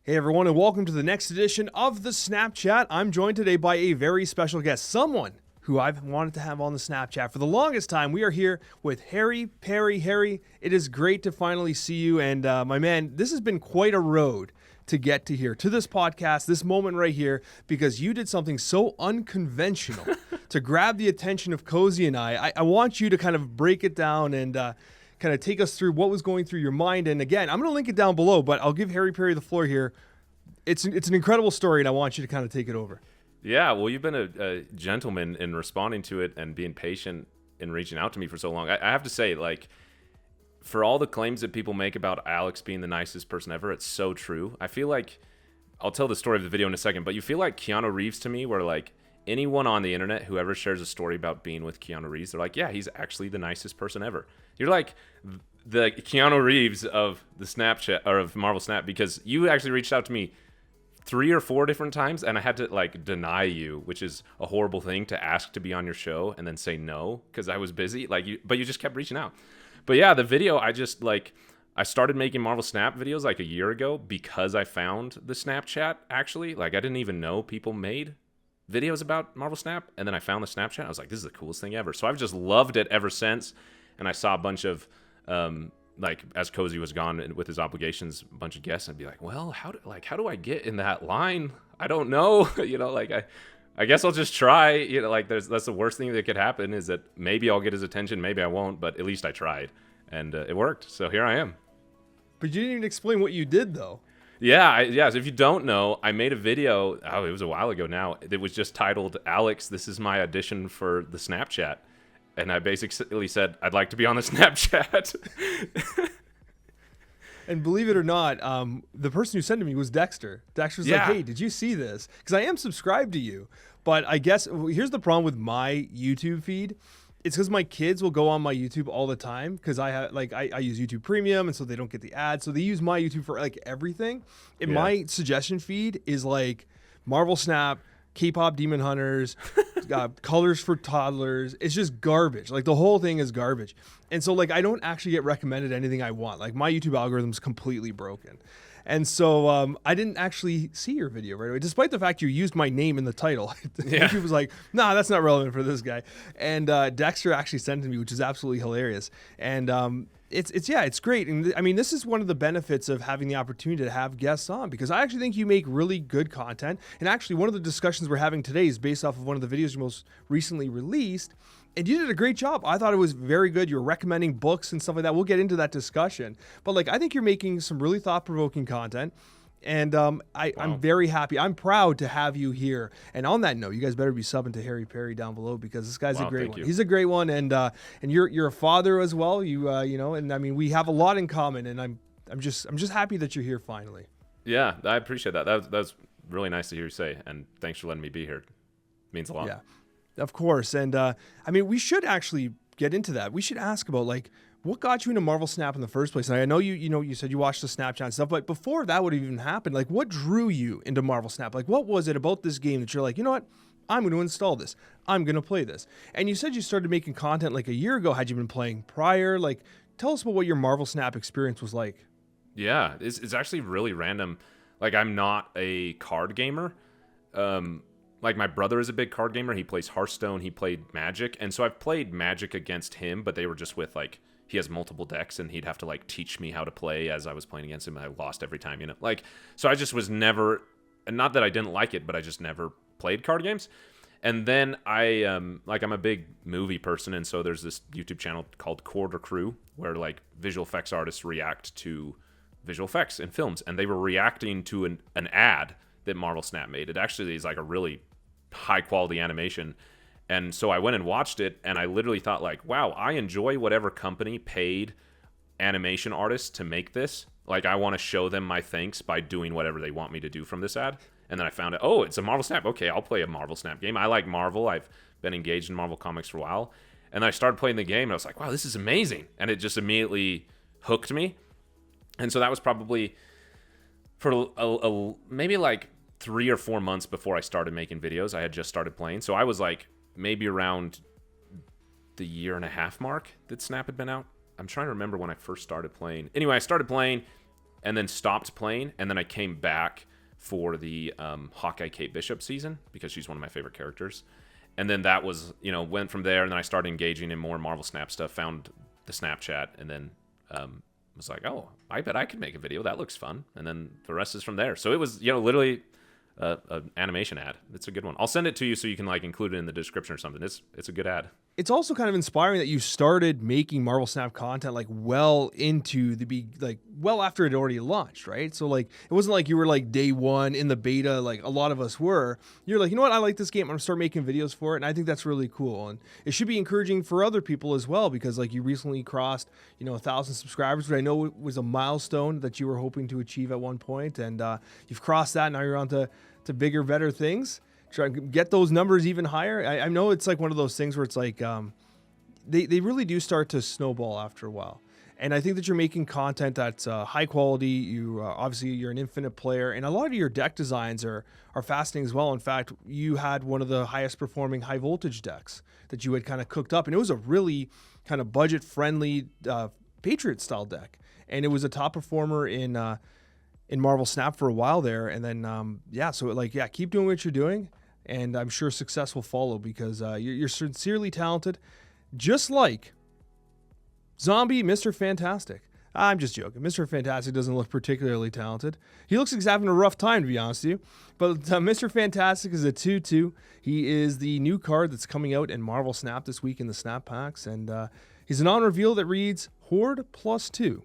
Hey everyone, and welcome to the next edition of the Snapchat. I'm joined today by a very special guest, someone who I've wanted to have on the Snapchat for the longest time. We are here with Harry Perry. Harry, it is great to finally see you, and my man, this has been quite a road to get to here, to this podcast, this moment right here, because you did something so unconventional to grab the attention of Coccia and I want you to kind of break it down and kind of take us through what was going through your mind. And again, I'm going to link it down below, but I'll give Harry Perry the floor here. It's an incredible story, and I want you to kind of take it over. Yeah, well, you've been a gentleman in responding to it and being patient in reaching out to me for so long. I have to say, like, for all the claims that people make about Alex being the nicest person ever, it's so true. I feel like, I'll tell the story of the video in a second, but you feel like Keanu Reeves to me, where like anyone on the internet who ever shares a story about being with Keanu Reeves, they're like, yeah, he's actually the nicest person ever. You're like the Keanu Reeves of the Snapchat, or of Marvel Snap, because you actually reached out to me 3 or 4 different times, and I had to like deny you, which is a horrible thing to ask to be on your show and then say no because I was busy. But you just kept reaching out. But yeah, the video, I started making Marvel Snap videos like a year ago because I found the Snapchat. Actually, like I didn't even know people made videos about Marvel Snap, and then I found the Snapchat. I was like, this is the coolest thing ever. So I've just loved it ever since. And I saw a bunch of like as Coccia was gone and with his obligations, a bunch of guests, I'd be like, well, how do I get in that line? I don't know. I guess I'll just try. That's the worst thing that could happen, is that maybe I'll get his attention, maybe I won't, but at least I tried, and it worked. So here I am. But you didn't even explain what you did, though. Yeah. So if you don't know, I made a video. Oh, it was a while ago now. It was just titled, "Alex, this is my audition for the Snapchat." And I basically said, I'd like to be on the Snapchat. And believe it or not, the person who sent it to me was Dexter. Dexter's like, hey, did you see this? Because I am subscribed to you. But I guess here's the problem with my YouTube feed. It's because my kids will go on my YouTube all the time because I use YouTube Premium, and so they don't get the ads. So they use my YouTube for like everything. And my suggestion feed is like Marvel Snap, K-pop Demon Hunters, colors for toddlers. It's just garbage. Like the whole thing is garbage. And so like I don't actually get recommended anything I want. Like my YouTube algorithm is completely broken. And so I didn't actually see your video right away, despite the fact you used my name in the title. YouTube was like, nah, that's not relevant for this guy. And Dexter actually sent it to me, which is absolutely hilarious. And it's great. And I mean, this is one of the benefits of having the opportunity to have guests on, because I actually think you make really good content. And actually, one of the discussions we're having today is based off of one of the videos you most recently released. And you did a great job. I thought it was very good. You were recommending books and stuff like that. We'll get into that discussion. But like, I think you're making some really thought-provoking content. And I'm very happy. I'm proud to have you here. And on that note, you guys better be subbing to Harry Perry down below, because this guy's a great one. He's a great one, and you're a father as well. And I mean, we have a lot in common. And I'm just happy that you're here finally. Yeah, I appreciate that. That's really nice to hear you say, and thanks for letting me be here. It means a lot. Yeah, of course. And I mean, we should actually get into that. We should ask about like, what got you into Marvel Snap in the first place? And I know you said you watched the Snapchat and stuff, but before that would have even happened, like what drew you into Marvel Snap? Like what was it about this game that you're like, you know what? I'm going to install this. I'm going to play this. And you said you started making content like a year ago. Had you been playing prior? Like, tell us about what your Marvel Snap experience was like. Yeah, it's actually really random. Like, I'm not a card gamer. Like, my brother is a big card gamer. He plays Hearthstone. He played Magic. And so I've played Magic against him, but they were just with like, he has multiple decks, and he'd have to like teach me how to play as I was playing against him. I lost every time, like, so I just was never, and not that I didn't like it, but I just never played card games. And then I'm a big movie person, and so there's this YouTube channel called Horde Crew, where like visual effects artists react to visual effects in films, and they were reacting to an ad that Marvel Snap made. It actually is like a really high quality animation. And so I went and watched it, and I literally thought like, wow, I enjoy whatever company paid animation artists to make this. Like, I want to show them my thanks by doing whatever they want me to do from this ad. And then I found out, oh, it's a Marvel Snap. Okay, I'll play a Marvel Snap game. I like Marvel. I've been engaged in Marvel Comics for a while. And then I started playing the game, and I was like, wow, this is amazing. And it just immediately hooked me. And so that was probably for maybe like 3 or 4 months before I started making videos. I had just started playing. So I was like maybe around the 1.5 year mark that Snap had been out. I'm trying to remember when I first started playing. Anyway, I started playing. and then stopped playing, and then I came back for the Hawkeye Kate Bishop season because she's one of my favorite characters. And then that was, went from there, and then I started engaging in more Marvel Snap stuff, found the Snapchat, and then was like, oh, I bet I could make a video. That looks fun. And then the rest is from there. So it was, literally an animation ad. It's a good one. I'll send it to you so you can like include it in the description or something. It's a good ad. It's also kind of inspiring that you started making Marvel Snap content like well after it already launched, right? So like it wasn't like you were like day one in the beta like a lot of us were. You're like, you know what, I like this game, I'm gonna start making videos for it, and I think that's really cool. And it should be encouraging for other people as well, because like you recently crossed 1,000 subscribers, which I know was a milestone that you were hoping to achieve at one point, and you've crossed that. Now you're on to bigger, better things. Try and get those numbers even higher. I know it's like one of those things where it's like they really do start to snowball after a while. And I think that you're making content that's high quality. You obviously you're an infinite player, and a lot of your deck designs are fascinating as well. In fact, you had one of the highest performing high voltage decks that you had kind of cooked up, and it was a really kind of budget friendly Patriot style deck, and it was a top performer in Marvel Snap for a while there. And then keep doing what you're doing. And I'm sure success will follow, because you're sincerely talented, just like Zombie Mr. Fantastic. I'm just joking. Mr. Fantastic doesn't look particularly talented. He looks like he's having a rough time, to be honest with you. But Mr. Fantastic is a 2/2. He is the new card that's coming out in Marvel Snap this week in the Snap Packs. And he's an on-reveal that reads, Horde +2.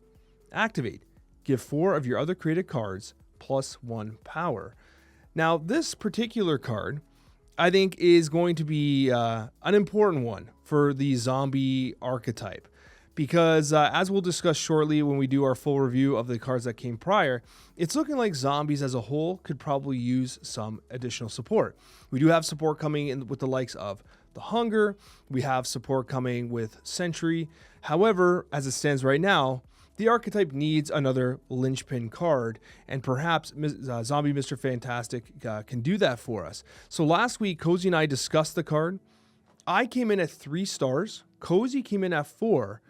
Activate. Give 4 of your other created cards +1 power. Now, this particular card, I think, is going to be an important one for the zombie archetype, because as we'll discuss shortly when we do our full review of the cards that came prior, it's looking like zombies as a whole could probably use some additional support. We do have support coming in with the likes of the Hunger. We have support coming with Sentry. However, as it stands right now, the archetype needs another linchpin card, and perhaps Zombie Mr. Fantastic can do that for us. So last week, Cozy and I discussed the card. I came in at 3 stars. Cozy came in at 4.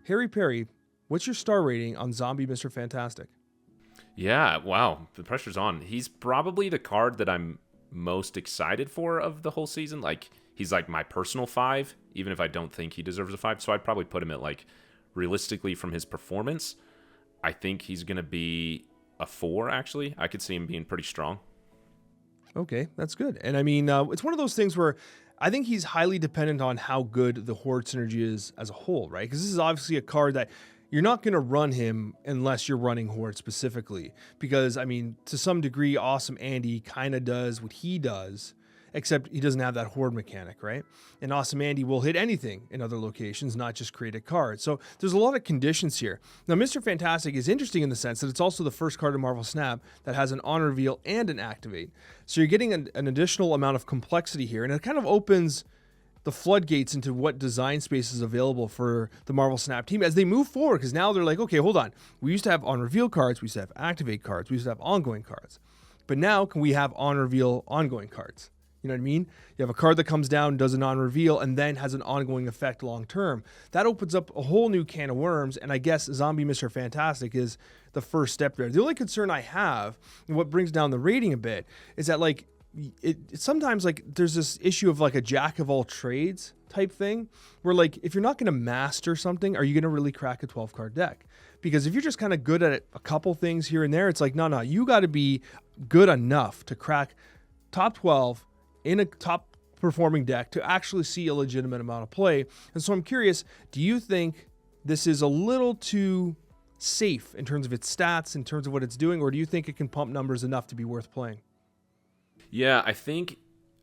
Harry Perry, what's your star rating on Zombie Mr. Fantastic? Yeah, wow, the pressure's on. He's probably the card that I'm most excited for of the whole season. Like, he's like my personal 5, even if I don't think he deserves a 5. So I'd probably put him at like, realistically from his performance, I think he's going to be a 4, actually. I could see him being pretty strong. Okay, that's good. And I mean, it's one of those things where I think he's highly dependent on how good the Horde synergy is as a whole, right? Because this is obviously a card that you're not going to run him unless you're running Horde specifically. Because, I mean, to some degree, Awesome Andy kind of does what he does, except he doesn't have that Horde mechanic, right? And Awesome Andy will hit anything in other locations, not just create a card. So there's a lot of conditions here. Now, Mr. Fantastic is interesting in the sense that it's also the first card in Marvel Snap that has an on-reveal and an activate. So you're getting an additional amount of complexity here, and it kind of opens the floodgates into what design space is available for the Marvel Snap team as they move forward, because now they're like, okay, hold on. We used to have on-reveal cards, we used to have activate cards, we used to have ongoing cards. But now, can we have on-reveal ongoing cards? You know what I mean? You have a card that comes down, does an on-reveal, and then has an ongoing effect long-term. That opens up a whole new can of worms, and I guess Zombie Mr. Fantastic is the first step there. The only concern I have, and what brings down the rating a bit, is that like it sometimes like there's this issue of like a jack of all trades type thing, where like if you're not going to master something, are you going to really crack a 12-card deck? Because if you're just kind of good at a couple things here and there, it's like, no, you got to be good enough to crack top 12 in a top performing deck to actually see a legitimate amount of play. And so I'm curious, do you think this is a little too safe in terms of its stats, in terms of what it's doing, or do you think it can pump numbers enough to be worth playing? Yeah, I think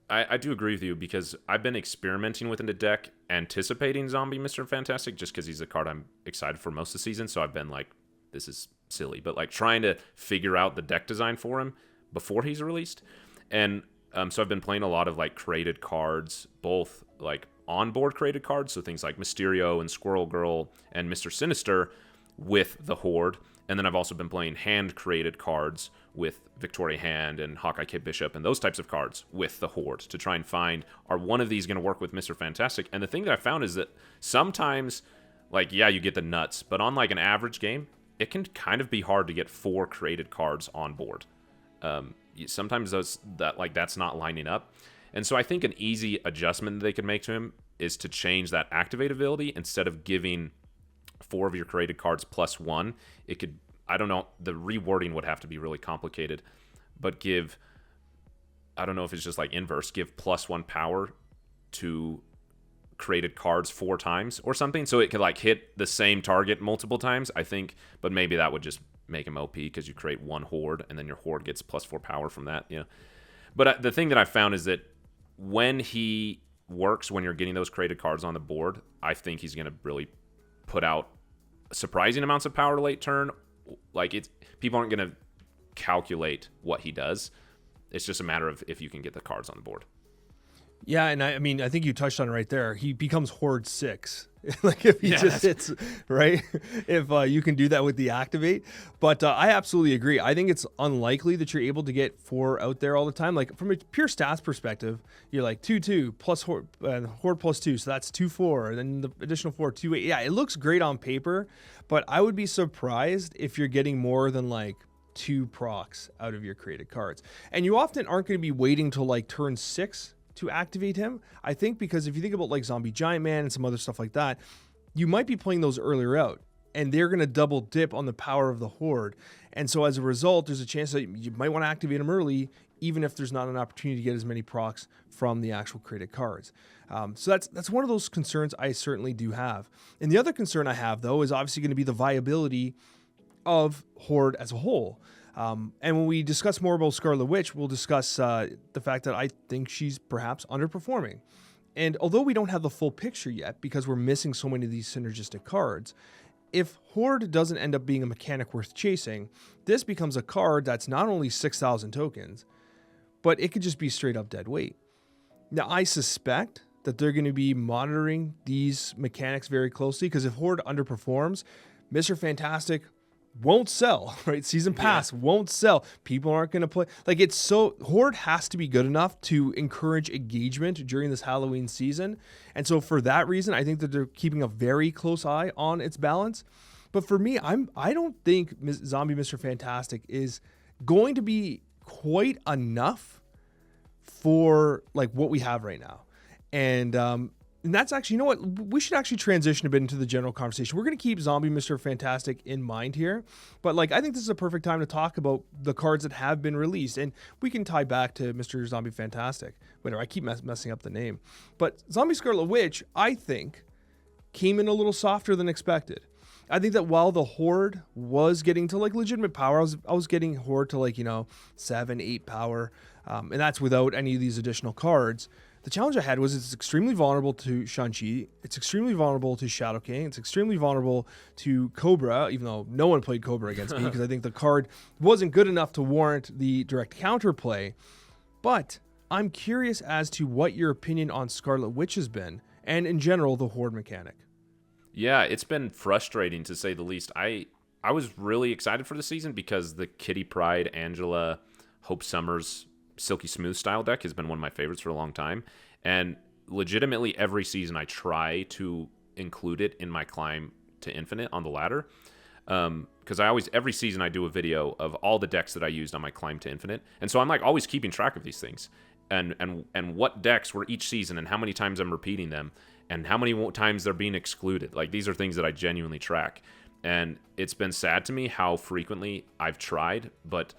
I do agree with you, because I've been experimenting within the deck, anticipating Zombie Mr. Fantastic, just because he's a card I'm excited for most of the season. So I've been like, this is silly, but like trying to figure out the deck design for him before he's released. And so I've been playing a lot of like created cards, both like onboard created cards, so things like Mysterio and Squirrel Girl and Mr. Sinister with the Horde. And then I've also been playing hand created cards with Victoria Hand and Hawkeye Kate Bishop and those types of cards with the Horde to try and find, are one of these going to work with Mr. Fantastic? And the thing that I found is that sometimes, like, yeah, you get the nuts, but on like an average game, it can kind of be hard to get 4 created cards on board. Sometimes that's not lining up. And so I think an easy adjustment that they could make to him is to change that activate ability. Instead of giving 4 of your created cards +1, it could, I don't know, the rewording would have to be really complicated, but give, I don't know if it's just like inverse, give +1 power to created cards 4 times or something, so it could like hit the same target multiple times, I think. But maybe that would just make him OP because you create 1 Horde and then your Horde gets +4 power from that. Yeah. But the thing that I found is that when he works, when you're getting those created cards on the board, I think he's going to really put out surprising amounts of power late turn. Like, it's, people aren't going to calculate what he does. It's just a matter of if you can get the cards on the board. Yeah, and I mean, I think you touched on it right there. He becomes Horde 6. Like, if he just hits, right? If you can do that with the activate. But I absolutely agree. I think it's unlikely that you're able to get 4 out there all the time. Like, from a pure stats perspective, you're like 2/2 plus Horde, Horde +2. So that's 2/4. And then the additional 4, 2/8. Yeah, it looks great on paper. But I would be surprised if you're getting more than like 2 procs out of your created cards. And you often aren't going to be waiting till like turn 6 to activate him. I think because if you think about like Zombie Giant Man and some other stuff like that, you might be playing those earlier out, and they're going to double dip on the power of the Horde. And so as a result, there's a chance that you might want to activate him early, even if there's not an opportunity to get as many procs from the actual created cards. So that's one of those concerns I certainly do have. And the other concern I have, though, is obviously going to be the viability of Horde as a whole. And when we discuss more about Scarlet Witch, we'll discuss the fact that I think she's perhaps underperforming. And although we don't have the full picture yet, because we're missing so many of these synergistic cards, if Horde doesn't end up being a mechanic worth chasing, this becomes a card that's not only 6,000 tokens, but it could just be straight up dead weight. Now, I suspect that they're going to be monitoring these mechanics very closely, because if Horde underperforms, Mr. Fantastic won't sell, right? Season Pass won't sell. People aren't going to play. Like, it's so, Horde has to be good enough to encourage engagement during this Halloween season. And so for that reason, I think that they're keeping a very close eye on its balance. But for me, I don't think Zombie Mr. Fantastic is going to be quite enough for like what we have right now. And that's actually, you know what, we should actually transition a bit into the general conversation. We're going to keep Zombie Mr. Fantastic in mind here, but like, I think this is a perfect time to talk about the cards that have been released, and we can tie back to Mr. Zombie Fantastic. Whatever, I keep messing up the name. But Zombie Scarlet Witch, I think, came in a little softer than expected. I think that while the Horde was getting to like legitimate power, I was getting Horde to like, 7, 8 power, and that's without any of these additional cards. The challenge I had was it's extremely vulnerable to Shang-Chi, it's extremely vulnerable to Shadow King, it's extremely vulnerable to Cobra, even though no one played Cobra against me because I think the card wasn't good enough to warrant the direct counterplay. But I'm curious as to what your opinion on Scarlet Witch has been, and in general, the Horde mechanic. Yeah, it's been frustrating to say the least. I was really excited for the season because the Kitty Pryde, Angela, Hope Summers, Silky Smooth style deck has been one of my favorites for a long time, and legitimately every season I try to include it in my climb to infinite on the ladder, because every season I do a video of all the decks that I used on my climb to infinite, and so I'm like always keeping track of these things and what decks were each season and how many times I'm repeating them and how many times they're being excluded. Like, these are things that I genuinely track, and it's been sad to me how frequently I've tried but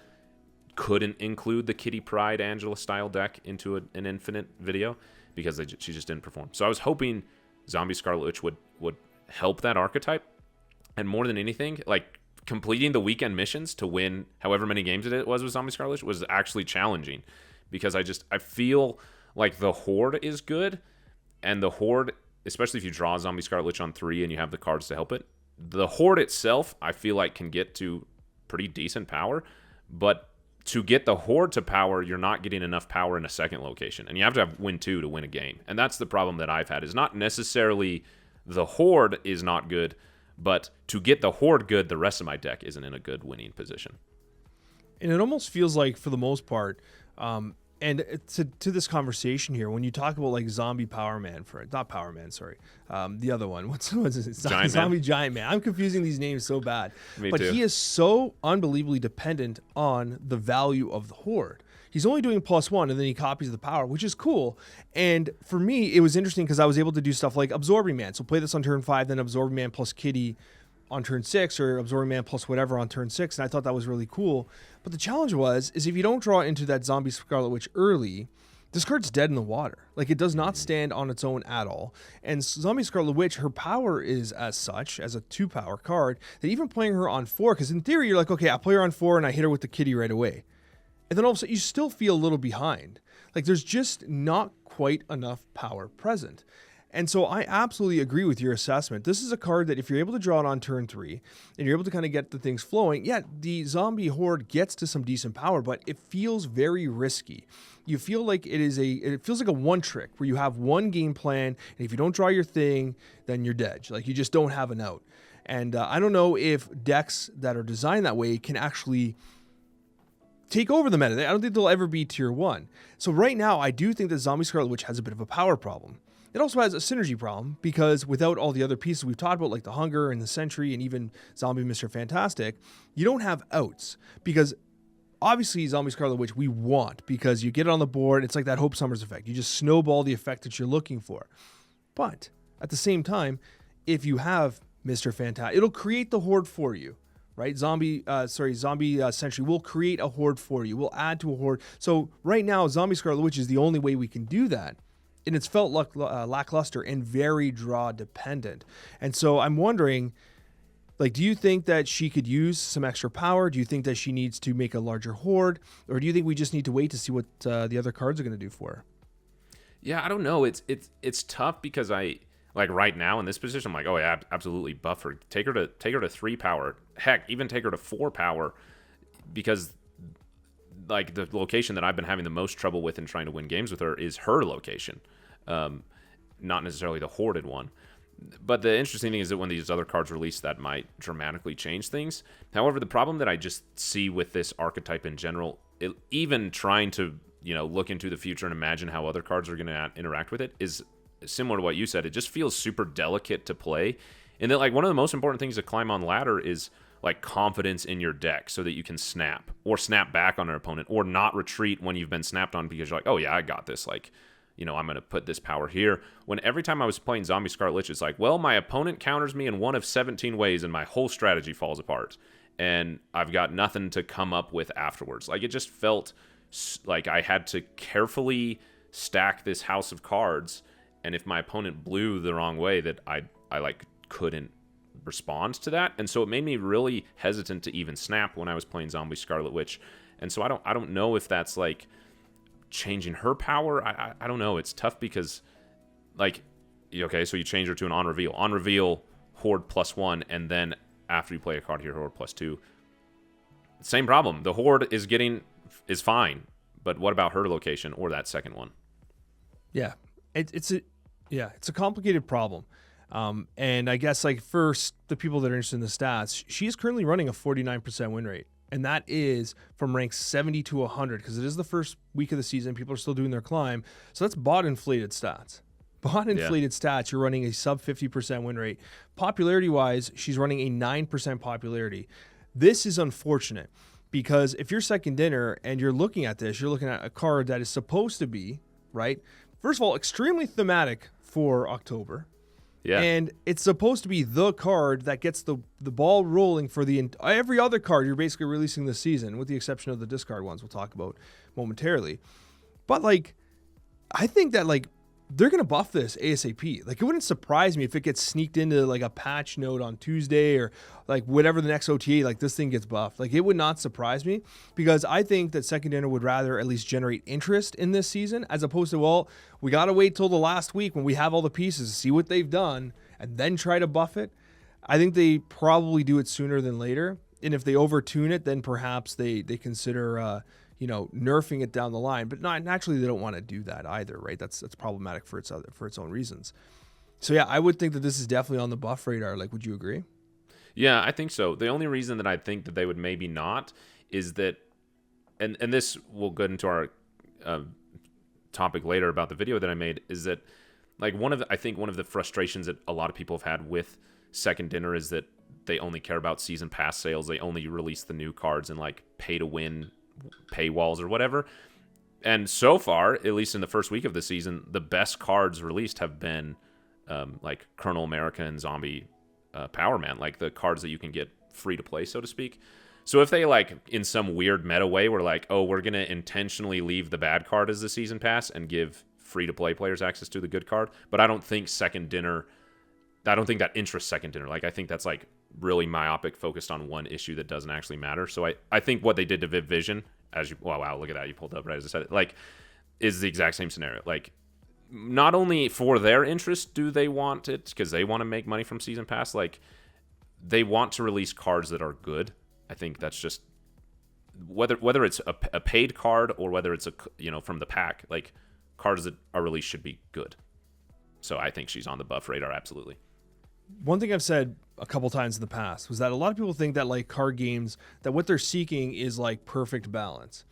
couldn't include the Kitty Pryde Angela style deck into an infinite video because she just didn't perform. So I was hoping Zombie Scarlet Witch would help that archetype, and more than anything, like, completing the weekend missions to win however many games it was with Zombie Scarlet Witch was actually challenging, because I feel like the Horde is good, and the Horde, especially if you draw Zombie Scarlet Witch on 3 and you have the cards to help it, the Horde itself I feel like can get to pretty decent power, but to get the Horde to power, you're not getting enough power in a second location, and you have to win 2 to win a game. And that's the problem that I've had, is not necessarily the Horde is not good, but to get the Horde good, the rest of my deck isn't in a good winning position. And it almost feels like, for the most part, And to this conversation here, when you talk about like zombie Power Man, not Power Man, sorry, the other one, what's it? Zombie Giant Man. I'm confusing these names so bad. Me but too. He is so unbelievably dependent on the value of the Horde. He's only doing +1, and then he copies the power, which is cool. And for me, it was interesting because I was able to do stuff like Absorbing Man. So play this on turn 5, then Absorbing Man plus Kitty on turn 6, or Absorbing Man plus whatever on turn 6, and I thought that was really cool. But the challenge is if you don't draw into that zombie Scarlet Witch early, this card's dead in the water. Like, it does not stand on its own at all. And zombie Scarlet Witch, her power is as such, as a 2-power card, that even playing her on 4, because in theory, you're like, okay, I play her on 4 and I hit her with the Kitty right away. And then all of a sudden, you still feel a little behind. Like, there's just not quite enough power present. And so I absolutely agree with your assessment. This is a card that if you're able to draw it on turn 3 and you're able to kind of get the things flowing, yeah, the zombie horde gets to some decent power, but it feels very risky. You feel like it feels like a one trick where you have one game plan, and if you don't draw your thing, then you're dead. Like, you just don't have an out. And I don't know if decks that are designed that way can actually take over the meta. I don't think they'll ever be tier 1. So right now, I do think that Zombie Scarlet Witch has a bit of a power problem. It also has a synergy problem because without all the other pieces we've talked about, like the Hunger and the Sentry and even Zombie Mr. Fantastic, you don't have outs because obviously Zombie Scarlet Witch we want because you get it on the board. It's like that Hope Summers effect. You just snowball the effect that you're looking for. But at the same time, if you have Mr. Fantastic, it'll create the horde for you. Right? Zombie Sentry will create a horde for you. We'll add to a horde. So right now, Zombie Scarlet Witch is the only way we can do that. And it's felt lackluster and very draw dependent. And so I'm wondering, like, do you think that she could use some extra power? Do you think that she needs to make a larger horde? Or do you think we just need to wait to see what the other cards are going to do for her? Yeah, I don't know. It's tough because right now in this position, I'm like, oh yeah, absolutely buff her. Take her to 3 power. Heck, even take her to 4 power, because like the location that I've been having the most trouble with in trying to win games with her is her location, not necessarily the hoarded one. But the interesting thing is that when these other cards release, that might dramatically change things. However, the problem that I just see with this archetype in general, even trying to look into the future and imagine how other cards are going to interact with it, is similar to what you said. It just feels super delicate to play, and that like one of the most important things to climb on ladder is like confidence in your deck so that you can snap back on an opponent or not retreat when you've been snapped on because you're like, oh yeah, I got this. Like, I'm going to put this power here. When every time I was playing Zombie Scarlet Witch, it's like, well, my opponent counters me in one of 17 ways and my whole strategy falls apart. And I've got nothing to come up with afterwards. Like, it just felt like I had to carefully stack this house of cards. And if my opponent blew the wrong way, that I like couldn't respond to that. And so it made me really hesitant to even snap when I was playing Zombie Scarlet Witch. And so I don't know if that's like changing her power. I don't know. It's tough because like, okay, so you change her to an on reveal horde +1, and then after you play a card here, horde +2. Same problem. The horde is fine, but what about her location or that second one? Yeah, it's a complicated problem. And I guess like first, the people that are interested in the stats, she is currently running a 49% win rate. And that is from ranks 70 to 100 because it is the first week of the season. People are still doing their climb. So that's bot inflated stats. Stats, you're running a sub 50% win rate. Popularity wise, she's running a 9% popularity. This is unfortunate because if you're second dinner and you're looking at this, you're looking at a card that is supposed to be, right? First of all, extremely thematic for October. Yeah. And it's supposed to be the card that gets the ball rolling for every other card you're basically releasing this season, with the exception of the discard ones we'll talk about momentarily. But like, I think that like they're going to buff this ASAP. Like, it wouldn't surprise me if it gets sneaked into like a patch note on Tuesday or like whatever the next OTA, like this thing gets buffed. Like, it would not surprise me because I think that second dinner would rather at least generate interest in this season as opposed to, well, we got to wait till the last week when we have all the pieces to see what they've done and then try to buff it. I think they probably do it sooner than later. And if they overtune it, then perhaps they consider, nerfing it down the line, but naturally they don't want to do that either, right? That's problematic for its own reasons. So yeah, I would think that this is definitely on the buff radar. Like, would you agree? Yeah, I think so. The only reason that I think that they would maybe not is that, and this will get into our topic later about the video that I made, is that like I think one of the frustrations that a lot of people have had with Second Dinner is that they only care about season pass sales. They only release the new cards in like pay to win paywalls or whatever. And so far, at least in the first week of the season, the best cards released have been like Colonel America and Zombie Power Man, like the cards that you can get free to play, so to speak. So if they like in some weird meta way were like, oh, we're going to intentionally leave the bad card as the season pass and give free to play players access to the good card. But I don't think that interests Second Dinner. Like I think that's like really myopic, focused on one issue that doesn't actually matter. So I think what they did to Viv Vision, wow, look at that, you pulled up right as I said it, like is the exact same scenario. Like not only for their interest do they want it because they want to make money from season pass, like they want to release cards that are good. I think that's just whether it's a paid card or whether it's from the pack, like cards that are released should be good. So I think she's on the buff radar, absolutely. One thing I've said a couple times in the past was that a lot of people think that like card games, that what they're seeking is like perfect balance.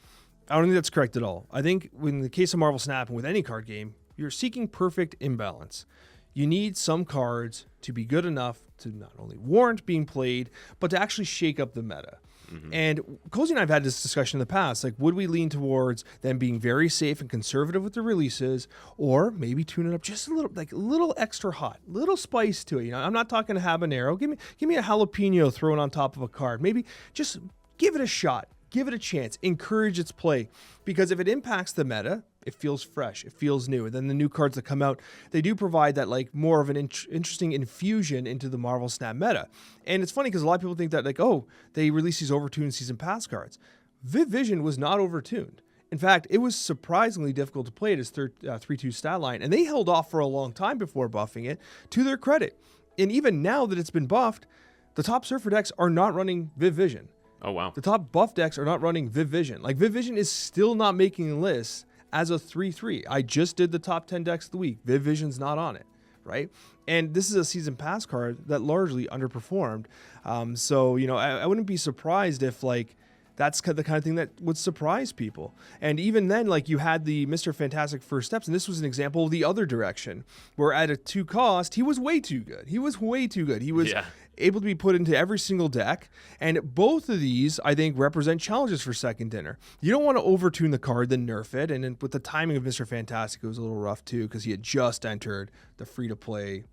I don't think that's correct at all. I think in the case of Marvel Snap and with any card game, you're seeking perfect imbalance. You need some cards to be good enough to not only warrant being played, but to actually shake up the meta. Mm-hmm. And Coccia and I have had this discussion in the past. Like, would we lean towards them being very safe and conservative with the releases, or maybe tune it up just a little, like a little extra hot, little spice to it? You know, I'm not talking a habanero. Give me a jalapeno thrown on top of a card. Maybe just give it a shot. Give it a chance. Encourage its play. Because if it impacts the meta, it feels fresh. It feels new. And then the new cards that come out, they do provide that like more of an interesting infusion into the Marvel Snap meta. And it's funny because a lot of people think that like, oh, they release these overtuned season pass cards. Viv Vision was not overtuned. In fact, it was surprisingly difficult to play at his 3-2 stat line. And they held off for a long time before buffing it, to their credit. And even now that it's been buffed, the top Surfer decks are not running Viv Vision. Oh, wow. The top buff decks are not running Viv Vision. Like, Viv Vision is still not making lists as a 3-3. I just did the top 10 decks of the week. Viv Vision's not on it, right? And this is a season pass card that largely underperformed. So, you know, I wouldn't be surprised if, like, that's the kind of thing that would surprise people. And even then, like, you had the Mr. Fantastic First Steps, and this was an example of the other direction, where at a 2 cost, he was way too good. He was able to be put into every single deck. And both of these, I think, represent challenges for Second Dinner. You don't want to overtune the card, then nerf it. And then with the timing of Mr. Fantastic, it was a little rough too, because he had just entered the free-to-play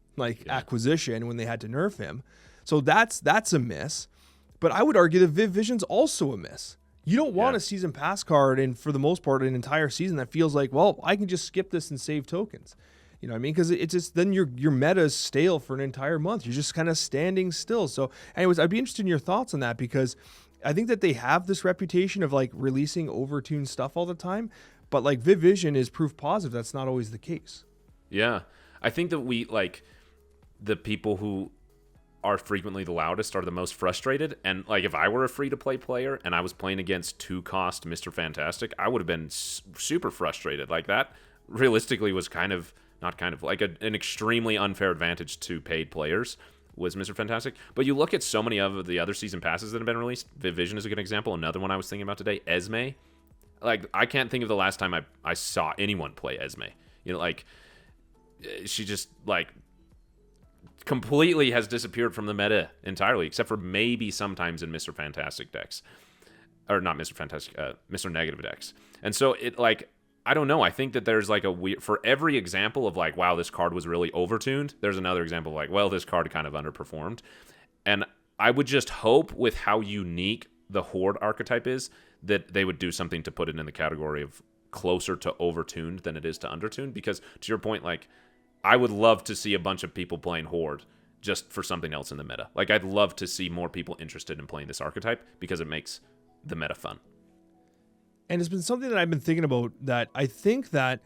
acquisition when they had to nerf him. So that's a miss. But I would argue that Viv Vision's also a miss. You don't want a season pass card, and for the most part, an entire season that feels like, well, I can just skip this and save tokens. You know what I mean? Because it's just then your meta is stale for an entire month. You're just kind of standing still. So anyways, I'd be interested in your thoughts on that, because I think that they have this reputation of like releasing overtuned stuff all the time. But like Viv Vision is proof positive that's not always the case. Yeah. I think that we like the people who are frequently the loudest are the most frustrated. And like if I were a free-to-play player and I was playing against 2-cost Mr. Fantastic, I would have been super frustrated. Like that realistically was like an extremely unfair advantage to paid players was Mr. Fantastic. But you look at so many of the other season passes that have been released. Viv Vision is a good example. Another one I was thinking about today, Esme. Like I can't think of the last time I saw anyone play Esme. You know, like she just like completely has disappeared from the meta entirely, except for maybe sometimes in Mr. Fantastic decks. Or not Mr. Fantastic, Mr. Negative decks. And so it like, I don't know. I think that there's like a weird, for every example of like, wow, this card was really overtuned, there's another example of like, well, this card kind of underperformed. And I would just hope with how unique the Horde archetype is that they would do something to put it in the category of closer to overtuned than it is to undertuned. Because to your point, like, I would love to see a bunch of people playing Horde just for something else in the meta. Like, I'd love to see more people interested in playing this archetype because it makes the meta fun. And it's been something that I've been thinking about, that I think that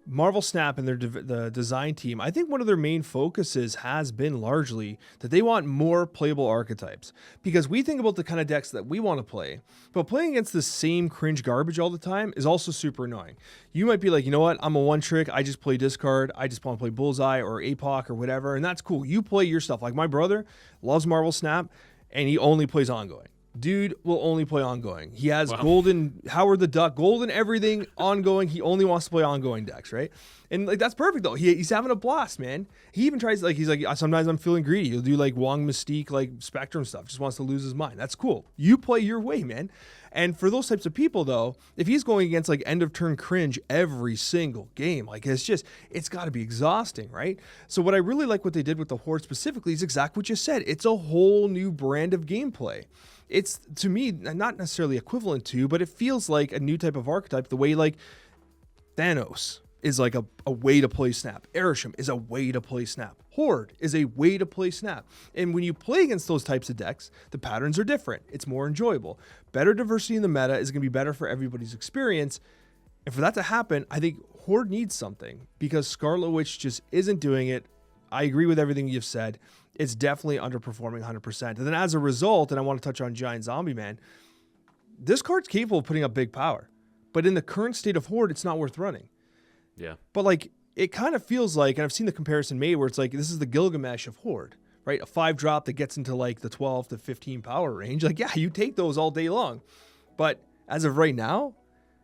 Marvel Snap and the design team, I think one of their main focuses has been largely that they want more playable archetypes, because we think about the kind of decks that we want to play, but playing against the same cringe garbage all the time is also super annoying. You might be like, you know what, I'm a one trick, I just play discard, I just want to play Bullseye or APOC or whatever, and that's cool. You play your stuff. Like my brother loves Marvel Snap and he only plays ongoing. Dude will only play ongoing. He has golden Howard the Duck, golden everything ongoing. He only wants to play ongoing decks, right? And like that's perfect though. He's having a blast, man. He even tries he's like sometimes I'm feeling greedy. He'll do like Wong Mystique, like Spectrum stuff. Just wants to lose his mind. That's cool. You play your way, man. And for those types of people though, if he's going against like end of turn cringe every single game, like it's got to be exhausting, right? So what I really like what they did with the Horde specifically is exactly what you said. It's a whole new brand of gameplay. It's, to me, not necessarily equivalent to, but it feels like a new type of archetype, the way like Thanos is like a way to play Snap. Arishem is a way to play Snap. Horde is a way to play Snap. And when you play against those types of decks, the patterns are different. It's more enjoyable. Better diversity in the meta is going to be better for everybody's experience. And for that to happen, I think Horde needs something because Scarlet Witch just isn't doing it. I agree with everything you've said. It's definitely underperforming 100%. And then as a result, and I want to touch on Giant Zombie Man, this card's capable of putting up big power. But in the current state of Horde, it's not worth running. Yeah. But like, it kind of feels like, and I've seen the comparison made where it's like, this is the Gilgamesh of Horde, right? A 5-drop that gets into like the 12 to 15 power range. Like, yeah, you take those all day long. But as of right now,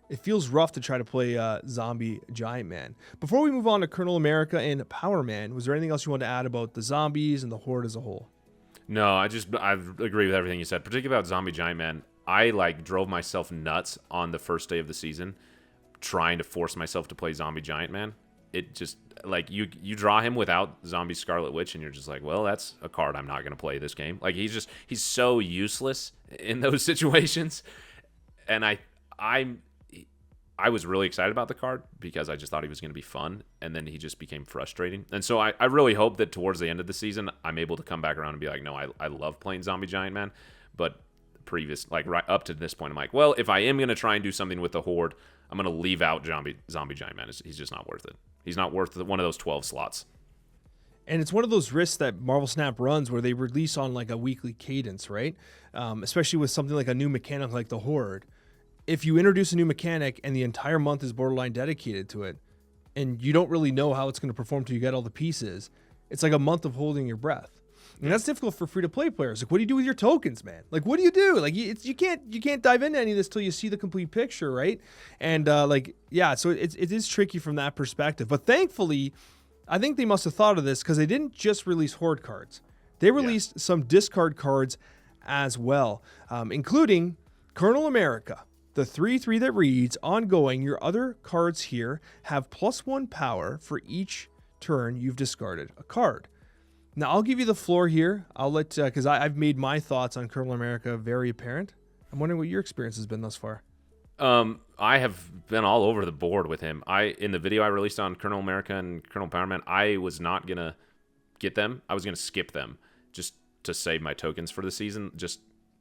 it feels rough to try to play Zombie Giant Man. Before we move on to Colonel America and Power Man, was there anything else you want to add about the zombies and the Horde as a whole? No, I agree with everything you said, particularly about Zombie Giant Man. I like drove myself nuts on the first day of the season trying to force myself to play Zombie Giant Man. It just, like, you draw him without Zombie Scarlet Witch, and you're just like, well, that's a card I'm not going to play this game. Like, he's so useless in those situations. And I was really excited about the card because I just thought he was going to be fun, and then he just became frustrating. And so I really hope that towards the end of the season, I'm able to come back around and be like, no, I love playing Zombie Giant Man. But right up to this point, I'm like, well, if I am going to try and do something with the Horde, I'm going to leave out Zombie Giant Man. He's just not worth it. He's not worth one of those 12 slots. And it's one of those risks that Marvel Snap runs where they release on like a weekly cadence, right? Especially with something like a new mechanic like the Horde. If you introduce a new mechanic and the entire month is borderline dedicated to it, and you don't really know how it's going to perform till you get all the pieces, it's like a month of holding your breath. And that's difficult for free-to-play players. Like, what do you do with your tokens, man? Like, what do you do? Like, you can't dive into any of this till you see the complete picture, right? And so it is tricky from that perspective. But thankfully, I think they must have thought of this because they didn't just release Horde cards. They released some discard cards as well, including Colonel America. The 3/3 that reads, ongoing, your other cards here have +1 power for each turn you've discarded a card. Now, I'll give you the floor here. I'll let, because I've made my thoughts on Colonel America very apparent. I'm wondering what your experience has been thus far. I have been all over the board with him. In the video I released on Colonel America and Colonel Power Man, I was not going to get them. I was going to skip them just to save my tokens for the season. Just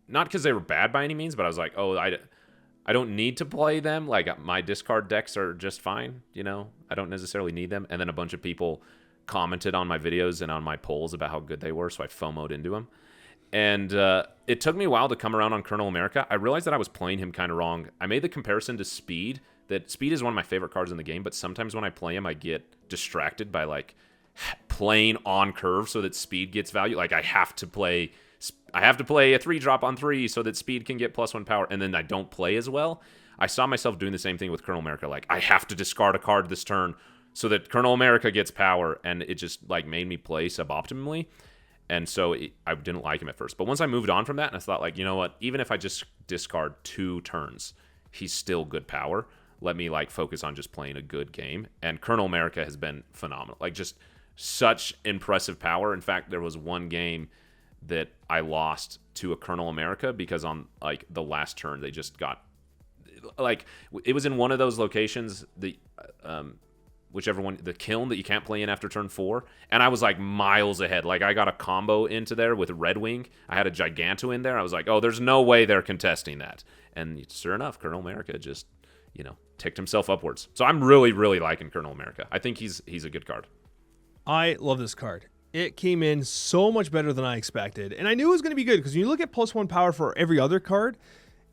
not because they were bad by any means, but I was like, oh, I don't need to play them. Like, my discard decks are just fine. You know, I don't necessarily need them. And then a bunch of people commented on my videos and on my polls about how good they were, so I FOMO'd into them. And it took me a while to come around on Colonel America. I realized that I was playing him kind of wrong. I made the comparison to Speed, that Speed is one of my favorite cards in the game, but sometimes when I play him, I get distracted by, like, playing on curve so that Speed gets value. Like, I have to play a 3-drop on 3 so that Speed can get +1 power, and then I don't play as well. I saw myself doing the same thing with Colonel America. Like, I have to discard a card this turn so that Colonel America gets power, and it just, like, made me play suboptimally. And so I didn't like him at first. But once I moved on from that, and I thought, like, you know what? Even if I just discard 2 turns, he's still good power. Let me, like, focus on just playing a good game. And Colonel America has been phenomenal. Like, just such impressive power. In fact, there was one game that I lost to a Colonel America because on, like, the last turn, they just got, like, it was in one of those locations, whichever one, the kiln that you can't play in after turn 4, and I was like miles ahead. Like, I got a combo into there with Red Wing. I had a Giganto in there. I was like, oh, there's no way they're contesting that. And sure enough, Colonel America just, ticked himself upwards. So I'm really, really liking Colonel America. I think he's a good card. I love this card. It came in so much better than I expected. And I knew it was going to be good because when you look at +1 power for every other card,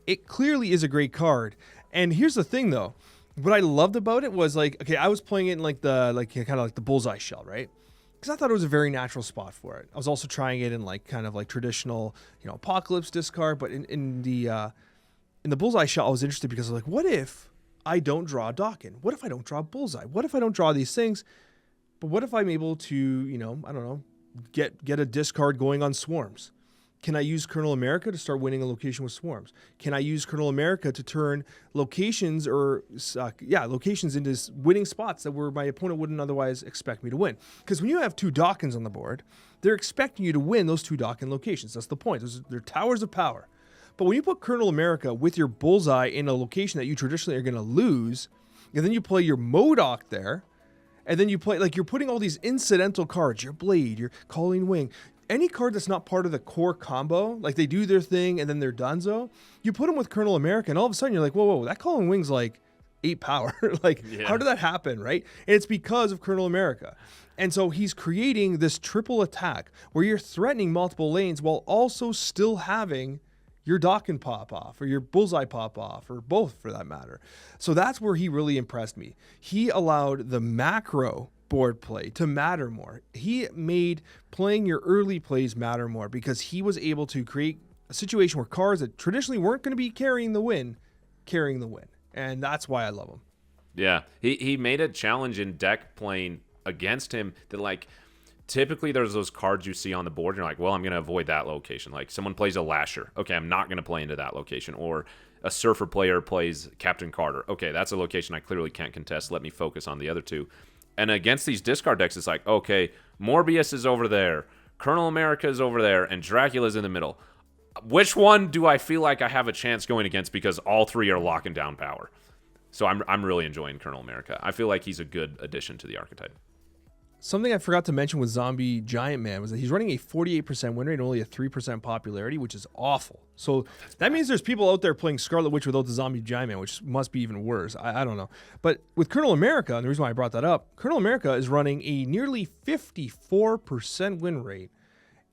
it clearly is a great card. And here's the thing, though. What I loved about it was, like, okay, I was playing it in kind of like the bullseye shell, right? because I thought it was a very natural spot for it. I was also trying it in like kind of like traditional, Apocalypse discard, but in the Bullseye shell, I was interested because I was like, what if I don't draw a Dawkin? What if I don't draw Bullseye? What if I don't draw these things? But what if I'm able to, I don't know, get a discard going on Swarms? Can I use Colonel America to start winning a location with Swarms? Can I use Colonel America to turn locations into winning spots that where my opponent wouldn't otherwise expect me to win? Because when you have 2 Dawkins on the board, they're expecting you to win those 2 Dawkin locations. That's the point. They're towers of power. But when you put Colonel America with your Bullseye in a location that you traditionally are going to lose, and then you play your MODOK there, and then you play, like, you're putting all these incidental cards, your Blade, your Calling Wing, any card that's not part of the core combo, like they do their thing and then they're donezo, you put them with Colonel America, and all of a sudden you're like, whoa, that Calling Wing's like 8 power. How did that happen, right? And it's because of Colonel America. And so he's creating this triple attack where you're threatening multiple lanes while also still having your Dawkin pop off or your Bullseye pop off, or both for that matter. So that's where he really impressed me. He allowed the macro board play to matter more. He made playing your early plays matter more because he was able to create a situation where cards that traditionally weren't going to be carrying the win. And that's why I love him. Yeah, he made a challenge in deck playing against him that, like, typically there's those cards you see on the board and you're like, well, I'm going to avoid that location. Like someone plays a Lasher. Okay, I'm not going to play into that location. Or a Surfer player plays Captain Carter. Okay, that's a location I clearly can't contest. Let me focus on the other 2. And against these discard decks, it's like, okay, Morbius is over there, Colonel America is over there, and Dracula's in the middle. Which one do I feel like I have a chance going against because all 3 are locking down power? So I'm really enjoying Colonel America. I feel like he's a good addition to the archetype. Something I forgot to mention with Zombie Giant Man was that he's running a 48% win rate and only a 3% popularity, which is awful. So that means there's people out there playing Scarlet Witch without the Zombie Giant Man, which must be even worse. I don't know. But with Colonel America, and the reason why I brought that up, Colonel America is running a nearly 54% win rate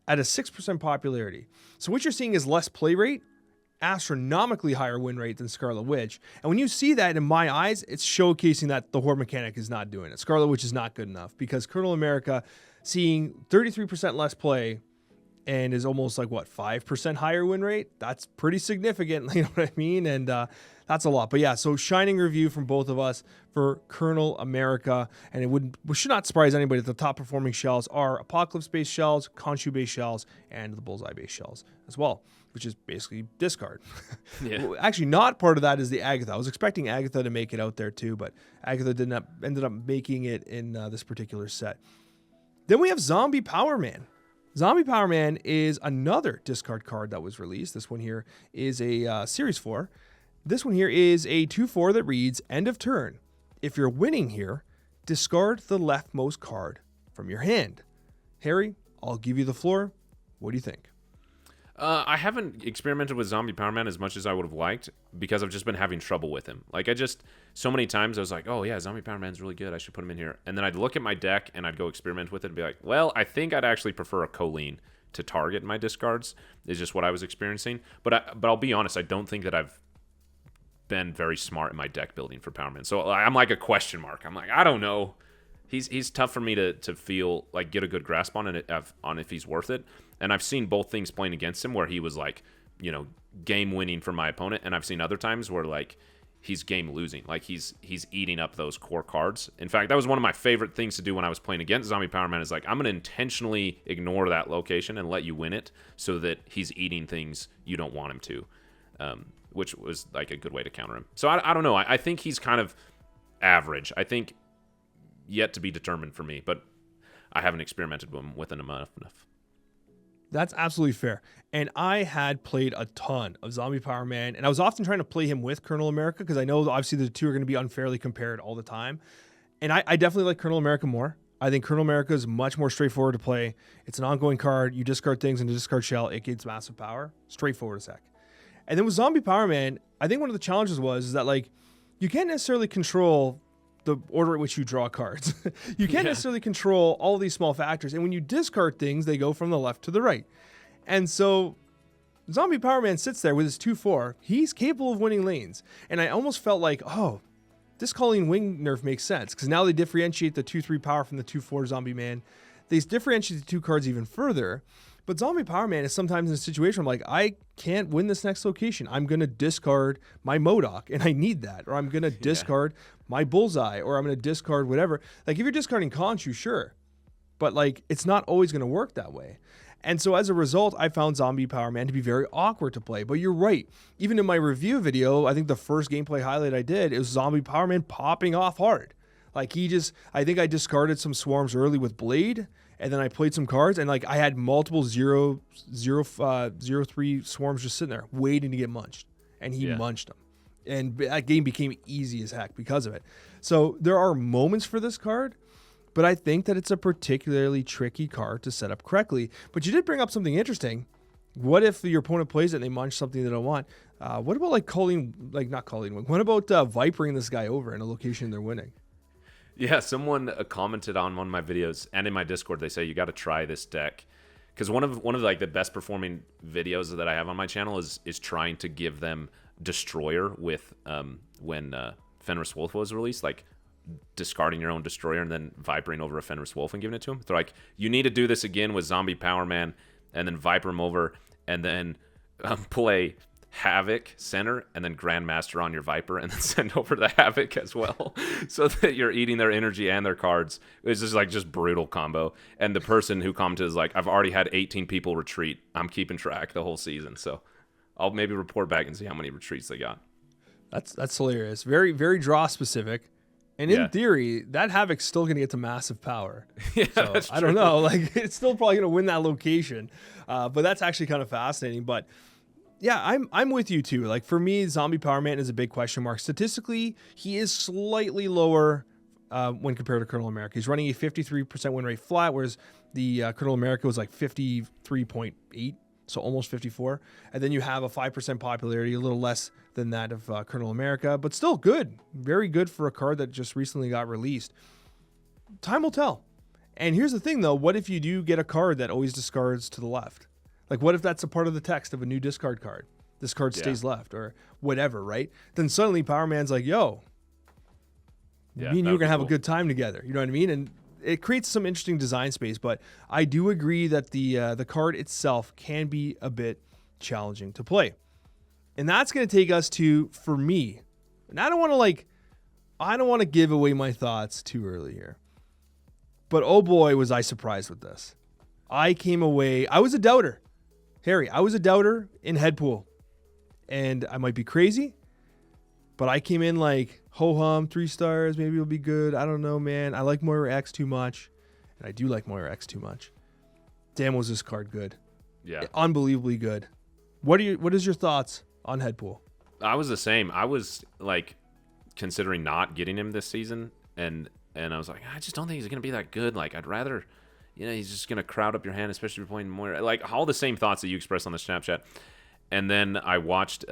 at a 6% popularity. So what you're seeing is less play rate, astronomically higher win rate than Scarlet Witch. And when you see that, in my eyes, it's showcasing that the Horde mechanic is not doing it. Scarlet Witch is not good enough because Colonel America seeing 33% less play and is almost like, 5% higher win rate? That's pretty significant, you know what I mean? And that's a lot. But yeah, so shining review from both of us for Colonel America. And we should not surprise anybody that the top performing shells are Apocalypse-based shells, Khonshu-based shells, and the Bullseye-based shells as well, which is basically discard. Yeah. Actually, not part of that is the Agatha. I was expecting Agatha to make it out there too, but Agatha ended up making it in this particular set. Then we have Zombie Power Man. Zombie Power Man is another discard card that was released. This one here is a Series 4. This one here is a 2/4 that reads, end of turn. If you're winning here, discard the leftmost card from your hand. Harry, I'll give you the floor. What do you think? I haven't experimented with Zombie Power Man as much as I would have liked because I've just been having trouble with him. Like, so many times I was like, oh yeah, Zombie Power Man's really good. I should put him in here. And then I'd look at my deck and I'd go experiment with it and be like, well, I think I'd actually prefer a Colleen to target my discards, is just what I was experiencing. But I'll be honest, I don't think that I've been very smart in my deck building for Power Man. So I'm like a question mark. I'm like, I don't know. He's tough for me to feel like get a good grasp on it on if he's worth it. And I've seen both things playing against him where he was like, game winning for my opponent, and I've seen other times where like he's game losing, like he's eating up those core cards. In fact, that was one of my favorite things to do when I was playing against Zombie Power Man, is like, I'm going to intentionally ignore that location and let you win it so that he's eating things you don't want him to, which was like a good way to counter him. So I don't know. I think he's kind of average. I think yet to be determined for me, but I haven't experimented with him enough. That's absolutely fair. And I had played a ton of Zombie Power Man, and I was often trying to play him with Colonel America because I know obviously the two are going to be unfairly compared all the time. And I definitely like Colonel America more. I think Colonel America is much more straightforward to play. It's an ongoing card. You discard things in the discard shell. It gains massive power. Straightforward as heck. And then with Zombie Power Man, I think one of the challenges is that, like, you can't necessarily control the order at which you draw cards. You can't necessarily control all these small factors. And when you discard things, they go from the left to the right. And so Zombie Power Man sits there with his 2/4. He's capable of winning lanes. And I almost felt like, this Calling Wing nerf makes sense, because now they differentiate the 2/3 power from the 2/4 Zombie Man. they differentiate the two cards even further. But Zombie Power Man is sometimes in a situation where I'm like, I can't win this next location. I'm going to discard my MODOK, and I need that. Or I'm going to discard my Bullseye, or I'm going to discard whatever. Like, if you're discarding Khonshu, sure. But, like, it's not always going to work that way. And so as a result, I found Zombie Power Man to be very awkward to play. But you're right. Even in my review video, I think the first gameplay highlight I did, it was Zombie Power Man popping off hard. Like, I think I discarded some swarms early with Blade, and then I played some cards, and like I had multiple 0/3 swarms just sitting there waiting to get munched, and he munched them. And that game became easy as heck because of it. So there are moments for this card, but I think that it's a particularly tricky card to set up correctly. But you did bring up something interesting. What if your opponent plays it and they munch something they don't want? What about like not Colleen Wing? What about Vipering this guy over in a location they're winning? Yeah, someone commented on one of my videos and in my Discord. They say you got to try this deck because one of like the best performing videos that I have on my channel is trying to give them Destroyer with when Fenris Wolf was released, like discarding your own Destroyer and then Vipering over a Fenris Wolf and giving it to him. They're like, you need to do this again with Zombie Power Man and then Viper him over and then play Havoc center and then Grandmaster on your Viper and then send over the Havoc as well so that you're eating their energy and their cards. It's just brutal combo. And the person who commented is like, I've already had 18 people retreat. I'm keeping track the whole season. So I'll maybe report back and see how many retreats they got. That's hilarious. Very, very draw specific. And in theory, that Havoc's still going to get to massive power. So, that's true. I don't know. Like, it's still probably going to win that location. But that's actually kind of fascinating. But yeah, I'm with you too. Like, for me, Zombie Power Man is a big question mark. Statistically, he is slightly lower when compared to Colonel America. He's running a 53% win rate flat, whereas the Colonel America was like 53.8, so almost 54. And then you have a 5% popularity, a little less than that of Colonel America, but still good. Very good for a card that just recently got released. Time will tell. And here's the thing, though. What if you do get a card that always discards to the left? Like, what if that's a part of the text of a new discard card? This card stays left or whatever, right? Then suddenly Power Man's like, yo, me and you are going to have a good time together. You know what I mean? And it creates some interesting design space, but I do agree that the card itself can be a bit challenging to play. And that's going to take us to, for me, and I don't want to give away my thoughts too early here, but oh boy, was I surprised with this. I came away, I was a doubter. Harry, I was a doubter in Headpool, and I might be crazy, but I came in like, ho-hum, 3 stars, maybe it'll be good. I don't know, man. I like Moira X too much, and I do like Moira X too much. Damn, was this card good. Yeah. Unbelievably good. What is your thoughts on Headpool? I was the same. I was like considering not getting him this season, and I was like, I just don't think he's going to be that good. Like, I'd rather... he's just going to crowd up your hand, especially if you're playing Moira. Like, all the same thoughts that you expressed on the Snapchat. And then I watched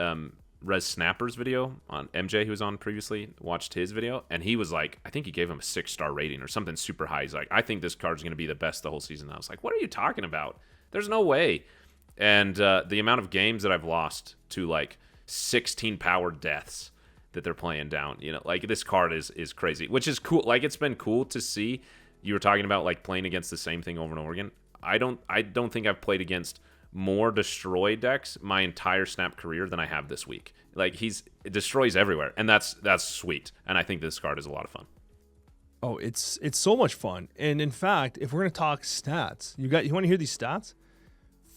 Rez Snapper's video on MJ, who was on previously, watched his video. And he was like, I think he gave him a 6-star rating or something super high. He's like, I think this card's going to be the best the whole season. I was like, what are you talking about? There's no way. And the amount of games that I've lost to, like, 16 power deaths that they're playing down, like, this card is crazy, which is cool. Like, it's been cool to see. You were talking about like playing against the same thing over and over again. I don't think I've played against more destroy decks my entire Snap career than I have this week. Like, it destroys everywhere, and that's sweet. And I think this card is a lot of fun. Oh, it's so much fun. And in fact, if we're gonna talk stats, you want to hear these stats?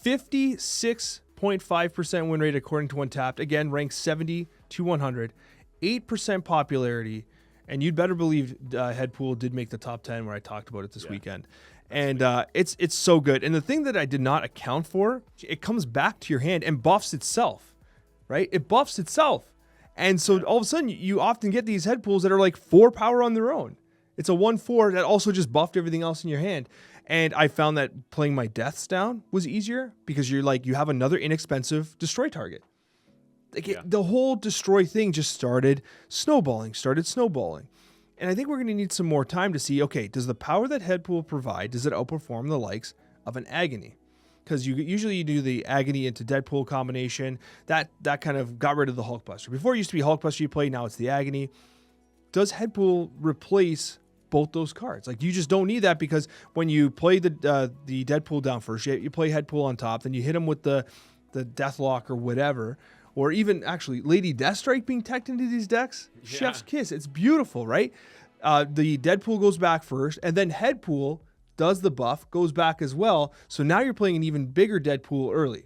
56.5% win rate according to Untapped. Again, ranked 70 to 100, 8% popularity. And you'd better believe Headpool did make the top 10 where I talked about it this weekend. And it's so good. And the thing that I did not account for, it comes back to your hand and buffs itself, right? It buffs itself. And so all of a sudden, you often get these Headpools that are like 4 power on their own. It's a 1/4 that also just buffed everything else in your hand. And I found that playing my deaths down was easier because you have another inexpensive destroy target. The whole destroy thing just started snowballing. And I think we're going to need some more time to see, okay, does the power that Headpool provide, does it outperform the likes of an Agony? Because you do the Agony into Deadpool combination. That kind of got rid of the Hulkbuster. Before it used to be Hulkbuster you play, now it's the Agony. Does Headpool replace both those cards. Like, you just don't need that, because when you play the Deadpool down first, you play Headpool on top, then you hit him with the Deathlock or whatever, or even actually Lady Deathstrike being teched into these decks. Yeah. Chef's kiss. It's beautiful, right? The Deadpool goes back first, and then Headpool does the buff, goes back as well. So now you're playing an even bigger Deadpool early.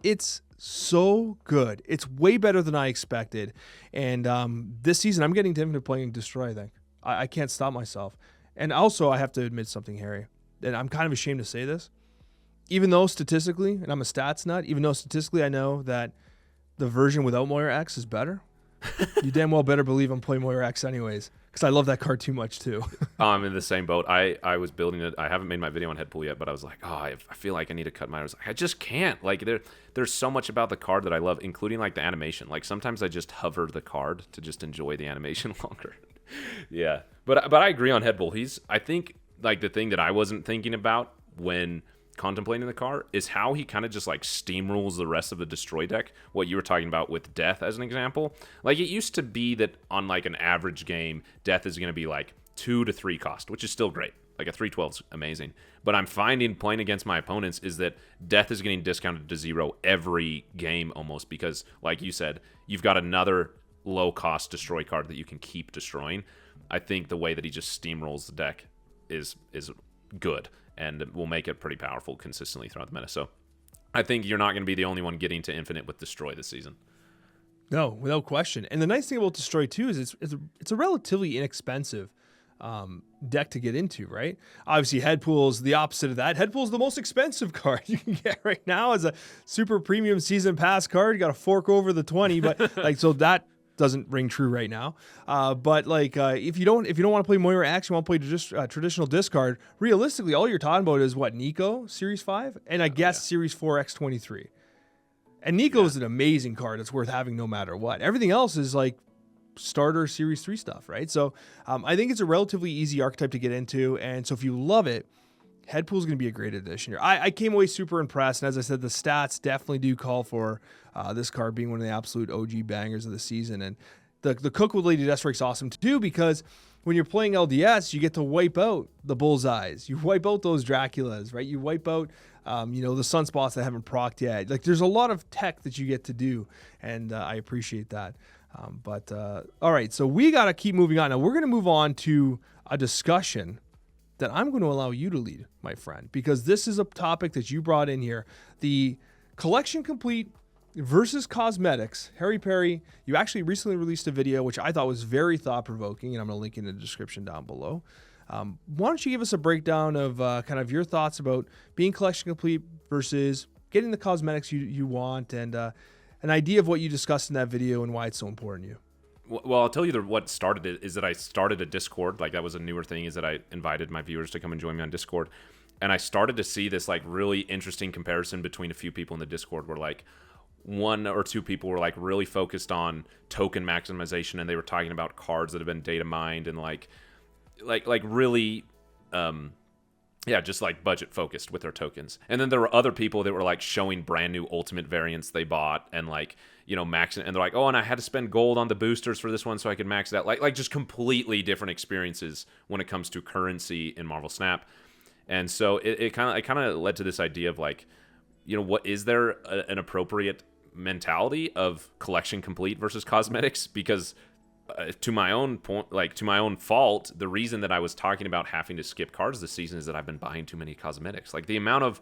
It's so good. It's way better than I expected. And this season, I'm getting to Infinite playing Destroy, I think. I can't stop myself. And also, I have to admit something, Harry, and I'm kind of ashamed to say this. Even though statistically, and I'm a stats nut, even though statistically I know that the version without Moira X is better, you damn well better believe I'm playing Moira X anyways, because I love that card too much too. I'm in the same boat. I was building it. I haven't made my video on Headpool yet, but I was like, I feel like I need to cut mine. I was like, I just can't. Like, there's so much about the card that I love, including like the animation. Like, sometimes I just hover the card to just enjoy the animation longer. Yeah, but I agree on Headpool. I think like the thing that I wasn't thinking about when contemplating the card is how he kind of just like steamrolls the rest of the Destroy deck. What you were talking about with Death as an example. Like, it used to be that on like an average game, Death is going to be like 2 to 3 cost, which is still great. Like a 3/12 is amazing. But I'm finding playing against my opponents is that Death is getting discounted to 0 every game almost, because like you said, you've got another low cost Destroy card that you can keep destroying. I think the way that he just steamrolls the deck is good, and will make it pretty powerful consistently throughout the meta. So I think you're not going to be the only one getting to Infinite with Destroy this season. No, without question. And the nice thing about Destroy too is it's a relatively inexpensive deck to get into, right? Obviously, Headpool's the opposite of that. Headpool's the most expensive card you can get right now as a super premium season pass card. You got to fork over the 20, but like, so that doesn't ring true right now. But like, if you don't want to play Moira X, you want to play just traditional discard. Realistically, all you're talking about is what, Nico Series 5, and I guess Series 4 X23. And Nico is an amazing card. It's worth having no matter what. Everything else is like starter Series 3 stuff, right? So I think it's a relatively easy archetype to get into. And so if you love it, Headpool's going to be a great addition here. I came away super impressed. And as I said, the stats definitely do call for this card being one of the absolute OG bangers of the season. And the cook with Lady Deathstrike's awesome too, because when you're playing LDS, you get to wipe out the bullseyes. You wipe out those Draculas, right? You wipe out, the sunspots that haven't procced yet. Like, there's a lot of tech that you get to do, and I appreciate that. All right, so we got to keep moving on. Now, we're going to move on to a discussion that I'm going to allow you to lead, my friend, because this is a topic that you brought in here. The collection complete versus cosmetics. Harry Perry, you actually recently released a video, which I thought was very thought-provoking, and I'm going to link in the description down below. Why don't you give us a breakdown of kind of your thoughts about being collection complete versus getting the cosmetics you want, and an idea of what you discussed in that video and why it's so important to you. Well, I'll tell you what started it is that I started a Discord. Like, that was a newer thing, is that I invited my viewers to come and join me on Discord. And I started to see this like really interesting comparison between a few people in the Discord, where like 1 or 2 people were like really focused on token maximization, and they were talking about cards that have been data mined and like really just like budget focused with their tokens. And then there were other people that were like showing brand new ultimate variants they bought and like, maxing, and they're like, oh, and I had to spend gold on the boosters for this one so I could max it out. Like just completely different experiences when it comes to currency in Marvel Snap. And so it kind of led to this idea of like, what is there an appropriate mentality of collection complete versus cosmetics? Because to my own point, like to my own fault, the reason that I was talking about having to skip cards this season is that I've been buying too many cosmetics. Like, the amount of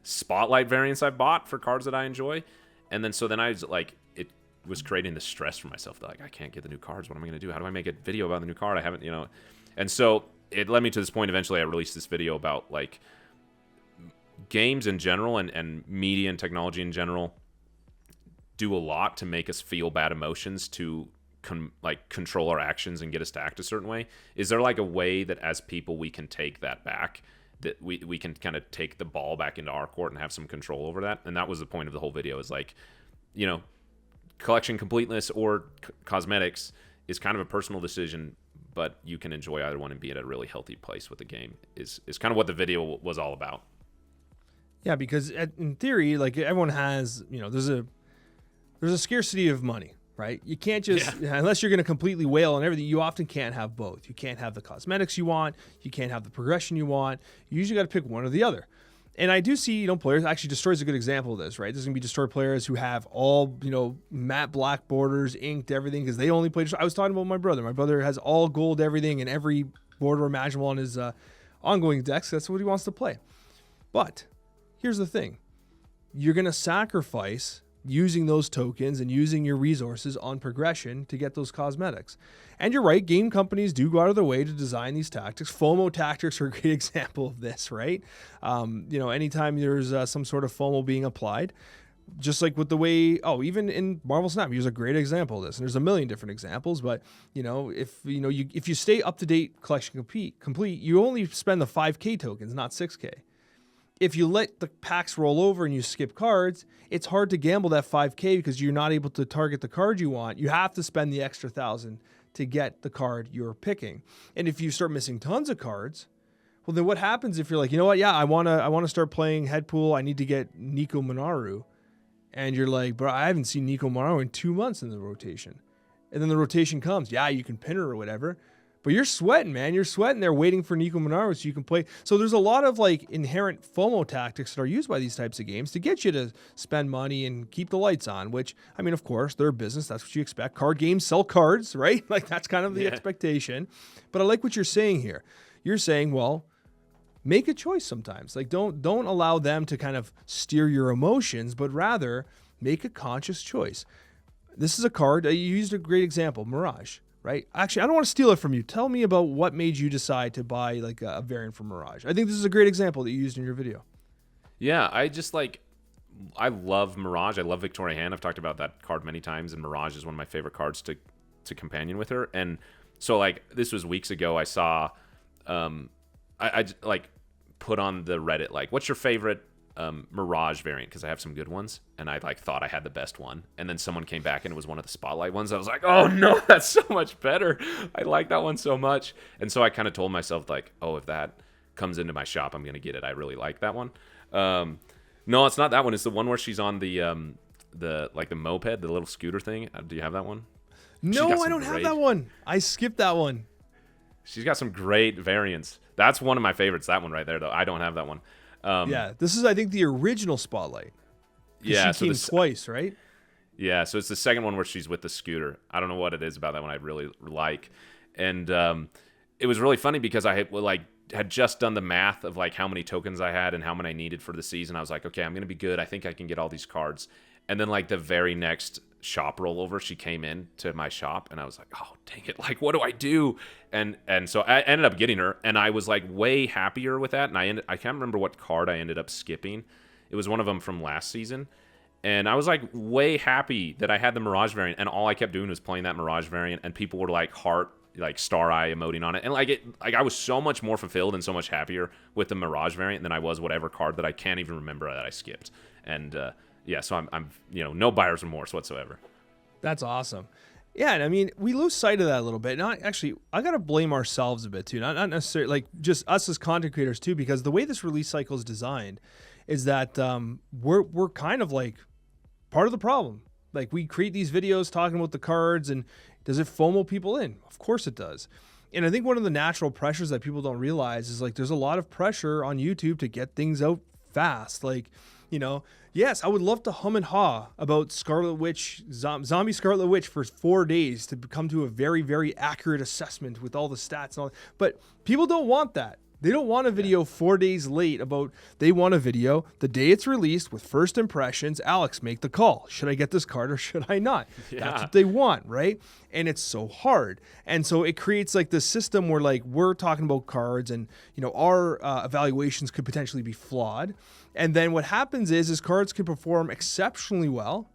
spotlight variants I've bought for cards that I enjoy, and then I was like, it was creating this stress for myself that like, I can't get the new cards. What am I going to do? How do I make a video about the new card? I haven't, and so it led me to this point. Eventually, I released this video about like games in general and media and technology in general do a lot to make us feel bad emotions to control our actions and get us to act a certain way. Is there like a way that as people we can take that back, that we can kind of take the ball back into our court and have some control over that? And that was the point of the whole video, is like, collection completeness or cosmetics is kind of a personal decision, but you can enjoy either one and be at a really healthy place with the game is kind of what the video was all about. Yeah, because in theory, like, everyone has, there's a scarcity of money. right? You can't just, unless you're going to completely whale on everything, you often can't have both. You can't have the cosmetics you want. You can't have the progression you want. You usually got to pick one or the other. And I do see, players, actually Destroy is a good example of this, right? There's going to be Destroy players who have all, matte black borders, inked everything, because they only play Destroy. I was talking about my brother. My brother has all gold everything and every border imaginable on his ongoing decks. That's what he wants to play. But here's the thing. You're going to sacrifice using those tokens and using your resources on progression to get those cosmetics. And you're right, game companies do go out of their way to design these tactics. FOMO tactics are a great example of this, right? Anytime there's some sort of FOMO being applied, just like with the way, even in Marvel Snap, here's a great example of this. And there's a million different examples, but if you stay up to date collection complete, you only spend the 5K tokens, not 6K. If you let the packs roll over and you skip cards, it's hard to gamble that 5K because you're not able to target the card you want. You have to spend the extra 1,000 to get the card you're picking. And if you start missing tons of cards, well, then what happens if you're like, I want to start playing Headpool. I need to get Nico Minaru. And you're like, bro, I haven't seen Nico Minaru in 2 months in the rotation. And then the rotation comes. Yeah, you can pin her or whatever. But you're sweating, man. You're sweating there waiting for Nico Minaru so you can play. So there's a lot of inherent FOMO tactics that are used by these types of games to get you to spend money and keep the lights on, which, of course, they're a business. That's what you expect. Card games sell cards, right? That's kind of the expectation. But I like what you're saying here. You're saying, well, make a choice sometimes. Don't allow them to kind of steer your emotions, but rather make a conscious choice. This is a card. You used a great example, Mirage. Right? Actually, I don't want to steal it from you. Tell me about what made you decide to buy a variant from Mirage. I think this is a great example that you used in your video. Yeah, I love Mirage. I love Victoria Hand. I've talked about that card many times, and Mirage is one of my favorite cards to companion with her. And so this was weeks ago. I saw, I put on the Reddit what's your favorite Mirage variant, because I have some good ones, and I thought I had the best one, and then someone came back and it was one of the Spotlight ones. I was like, oh no, that's so much better. I like that one so much. And so I kind of told myself if that comes into my shop, I'm gonna get it. I really like that one. No, it's not that one. It's the one where she's on the moped, the little scooter thing. Do you have that one? No, I don't have that one. I skipped that one. She's got some great variants. That's one of my favorites, that one right there, though. I don't have that one. This is, I think, the original Spotlight. Yeah, she came twice, right? Yeah, so it's the second one where she's with the scooter. I don't know what it is about that one I really like. And it was really funny because I had just done the math of how many tokens I had and how many I needed for the season. I was like, okay, I'm going to be good. I think I can get all these cards. And then the very next shop rollover, she came in to my shop, and I was like, oh, dang it. What do I do? And so I ended up getting her, and I was way happier with that. And I can't remember what card I ended up skipping. It was one of them from last season. And I was way happy that I had the Mirage variant, and all I kept doing was playing that Mirage variant, and people were heart, star eye emoting on it. And I was so much more fulfilled and so much happier with the Mirage variant than I was whatever card that I can't even remember that I skipped. And so I'm no buyer's remorse whatsoever. That's awesome. Yeah, and we lose sight of that a little bit. Actually, I gotta blame ourselves a bit too, not necessarily just us as content creators too, because the way this release cycle is designed is that we're kind of part of the problem. We create these videos talking about the cards, and does it FOMO people in? Of course it does. And I think one of the natural pressures that people don't realize is there's a lot of pressure on YouTube to get things out fast. Yes, I would love to hum and haw about Scarlet Witch, Zombie Scarlet Witch for 4 days to come to a very, very accurate assessment with all the stats and all. But people don't want that. They don't want a video 4 days late they want a video the day it's released with first impressions. Alex, make the call. Should I get this card or should I not? Yeah. That's what they want, right? And it's so hard. And so it creates this system where we're talking about cards and, our evaluations could potentially be flawed. And then what happens is cards can perform exceptionally well.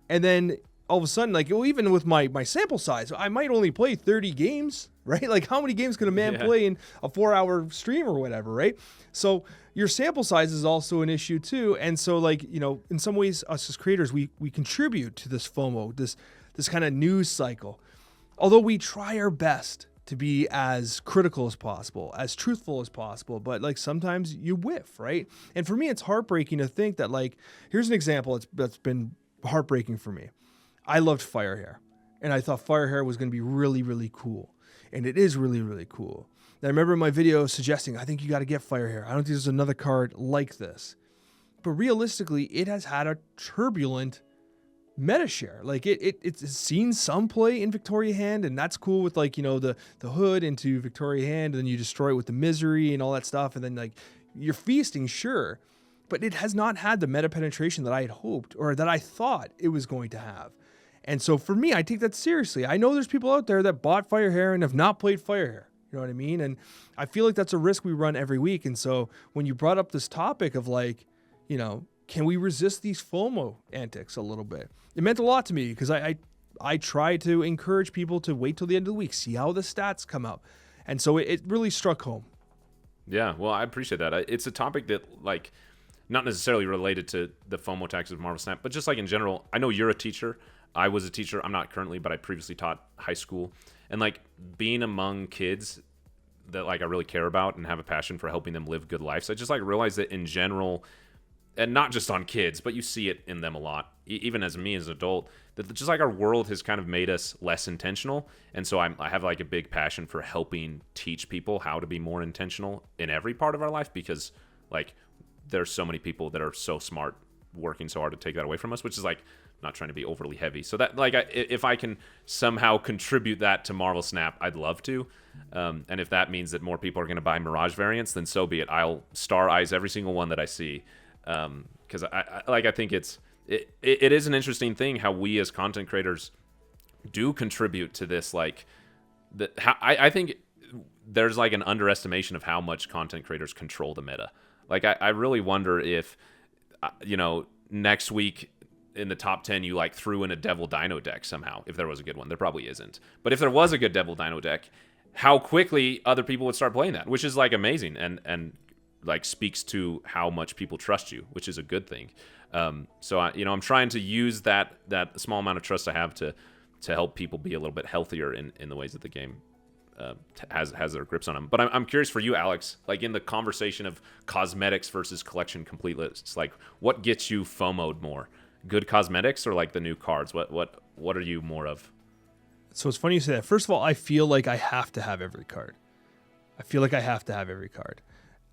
And then all of a sudden, even with my sample size, I might only play 30 games, right? How many games can a man play in a 4-hour stream or whatever, right? So your sample size is also an issue too. And so in some ways, us as creators, we contribute to this FOMO, this kind of news cycle. Although we try our best to be as critical as possible, as truthful as possible, but sometimes you whiff, right? And for me, it's heartbreaking to think that here's an example that's been heartbreaking for me. I loved Firehair, and I thought Firehair was going to be really, really cool, and it is really, really cool. And I remember in my video suggesting, I think you got to get Firehair. I don't think there's another card like this. But realistically, it has had a turbulent meta share. Like it's seen some play in Victoria Hand, and that's cool with like, you know, the hood into Victoria Hand, and then you destroy it with the misery and all that stuff, and then like you're feasting, sure. But it has not had the meta penetration that I had hoped or that I thought it was going to have. And so for me, I take that seriously. I know there's people out there that bought Firehair and have not played Firehair. You know what I mean? And I feel like that's a risk we run every week. And so when you brought up this topic of like, you know, can we resist these FOMO antics a little bit? It meant a lot to me because I try to encourage people to wait till the end of the week, see how the stats come out. And so it really struck home. Yeah, well, I appreciate that. It's a topic that, like, not necessarily related to the FOMO tax of Marvel Snap, but just like in general, I know you're a teacher. I was a teacher. I'm not currently, but I previously taught high school. And like being among kids that like I really care about and have a passion for helping them live good lives, I just like realized that in general, and not just on kids, but you see it in them a lot, even as me as an adult, that just like our world has kind of made us less intentional. And so I have like a big passion for helping teach people how to be more intentional in every part of our life, because like there's so many people that are so smart working so hard to take that away from us, which is like not trying to be overly heavy. So that like if I can somehow contribute that to Marvel Snap, I'd love to. And if that means that more people are going to buy Mirage variants, then so be it. I'll star eyes every single one that I see. Because I think it is an interesting thing how we as content creators do contribute to this. Like I think there's like an underestimation of how much content creators control the meta. Like I really wonder if next week in the top 10 you like threw in a Devil Dino deck somehow, if there was a good one. There probably isn't, but if there was a good Devil Dino deck, how quickly other people would start playing that, which is like amazing and like speaks to how much people trust you, which is a good thing. So I'm trying to use that small amount of trust I have to help people be a little bit healthier in the ways that the game has their grips on them. But I'm curious for you, Alex, like in the conversation of cosmetics versus collection complete lists, like what gets you FOMO'd more? Good cosmetics or like the new cards? What are you more of? So it's funny you say that. First of all, I feel like I have to have every card.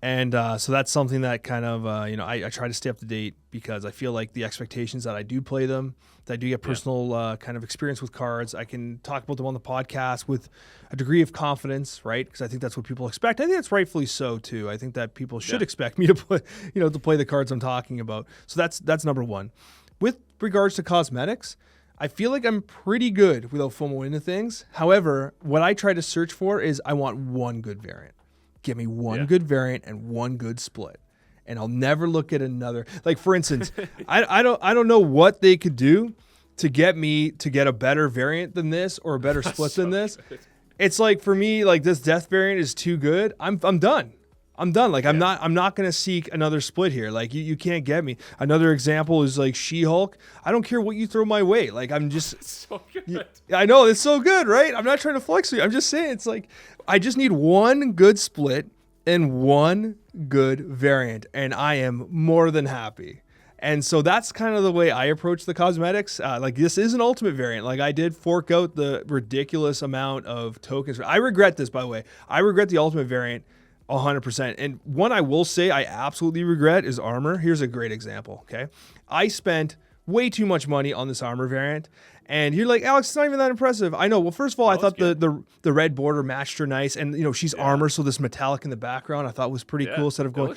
And so that's something that kind of, I try to stay up to date because I feel like the expectations that I do play them, that I do get personal kind of experience with cards. I can talk about them on the podcast with a degree of confidence, right? Because I think that's what people expect. I think that's rightfully so too. I think that people should expect me to play, to play the cards I'm talking about. So that's number one. With regards to cosmetics, I feel like I'm pretty good without FOMO into things. However, what I try to search for is I want one good variant. Give me one good variant and one good split, and I'll never look at another. Like for instance, I don't know what they could do to get me to get a better variant than this or a better split than this. Good. It's like for me, like this death variant is too good. I'm done. Like I'm not going to seek another split here. Like you can't get me. Another example is like She-Hulk. I don't care what you throw my way. Like I'm just it's so good. I know it's so good, right? I'm not trying to flex you. I'm just saying it's like I just need one good split and one good variant, and I am more than happy. And so that's kind of the way I approach the cosmetics. Like this is an ultimate variant. Like I did fork out the ridiculous amount of tokens. I regret this, by the way. I regret the ultimate variant 100%. And one I will say I absolutely regret is armor. Here's a great example, okay? I spent way too much money on this armor variant. And you're like, Alex, it's not even that impressive. I know. Well, first of all, I thought the red border matched her nice. And, she's armor, so this metallic in the background I thought was pretty cool instead of going.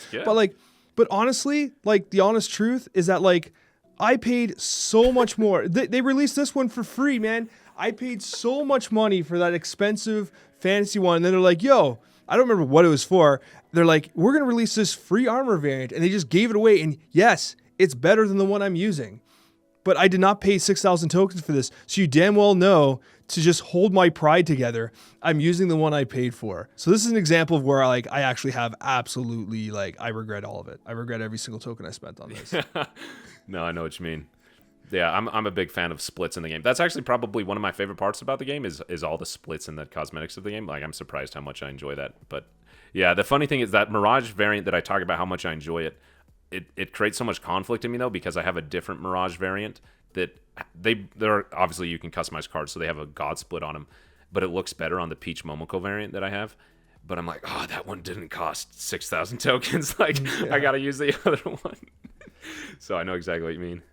But honestly, like the honest truth is that like I paid so much more. They released this one for free, man. I paid so much money for that expensive fantasy one. And then they're like, yo, I don't remember what it was for. They're like, we're going to release this free armor variant. And they just gave it away. And yes, it's better than the one I'm using. But I did not pay 6,000 tokens for this. So you damn well know to just hold my pride together, I'm using the one I paid for. So this is an example of where I actually have absolutely I regret all of it. I regret every single token I spent on this. No, I know what you mean. Yeah, I'm a big fan of splits in the game. That's actually probably one of my favorite parts about the game is all the splits and the cosmetics of the game. Like I'm surprised how much I enjoy that. But yeah, the funny thing is that Mirage variant that I talk about how much I enjoy it creates so much conflict in me though because I have a different Mirage variant that they're obviously you can customize cards, so they have a God Split on them, but it looks better on the Peach Momoko variant that I have. But I'm like, oh, that one didn't cost 6,000 tokens. Like, I gotta use the other one. So I know exactly what you mean.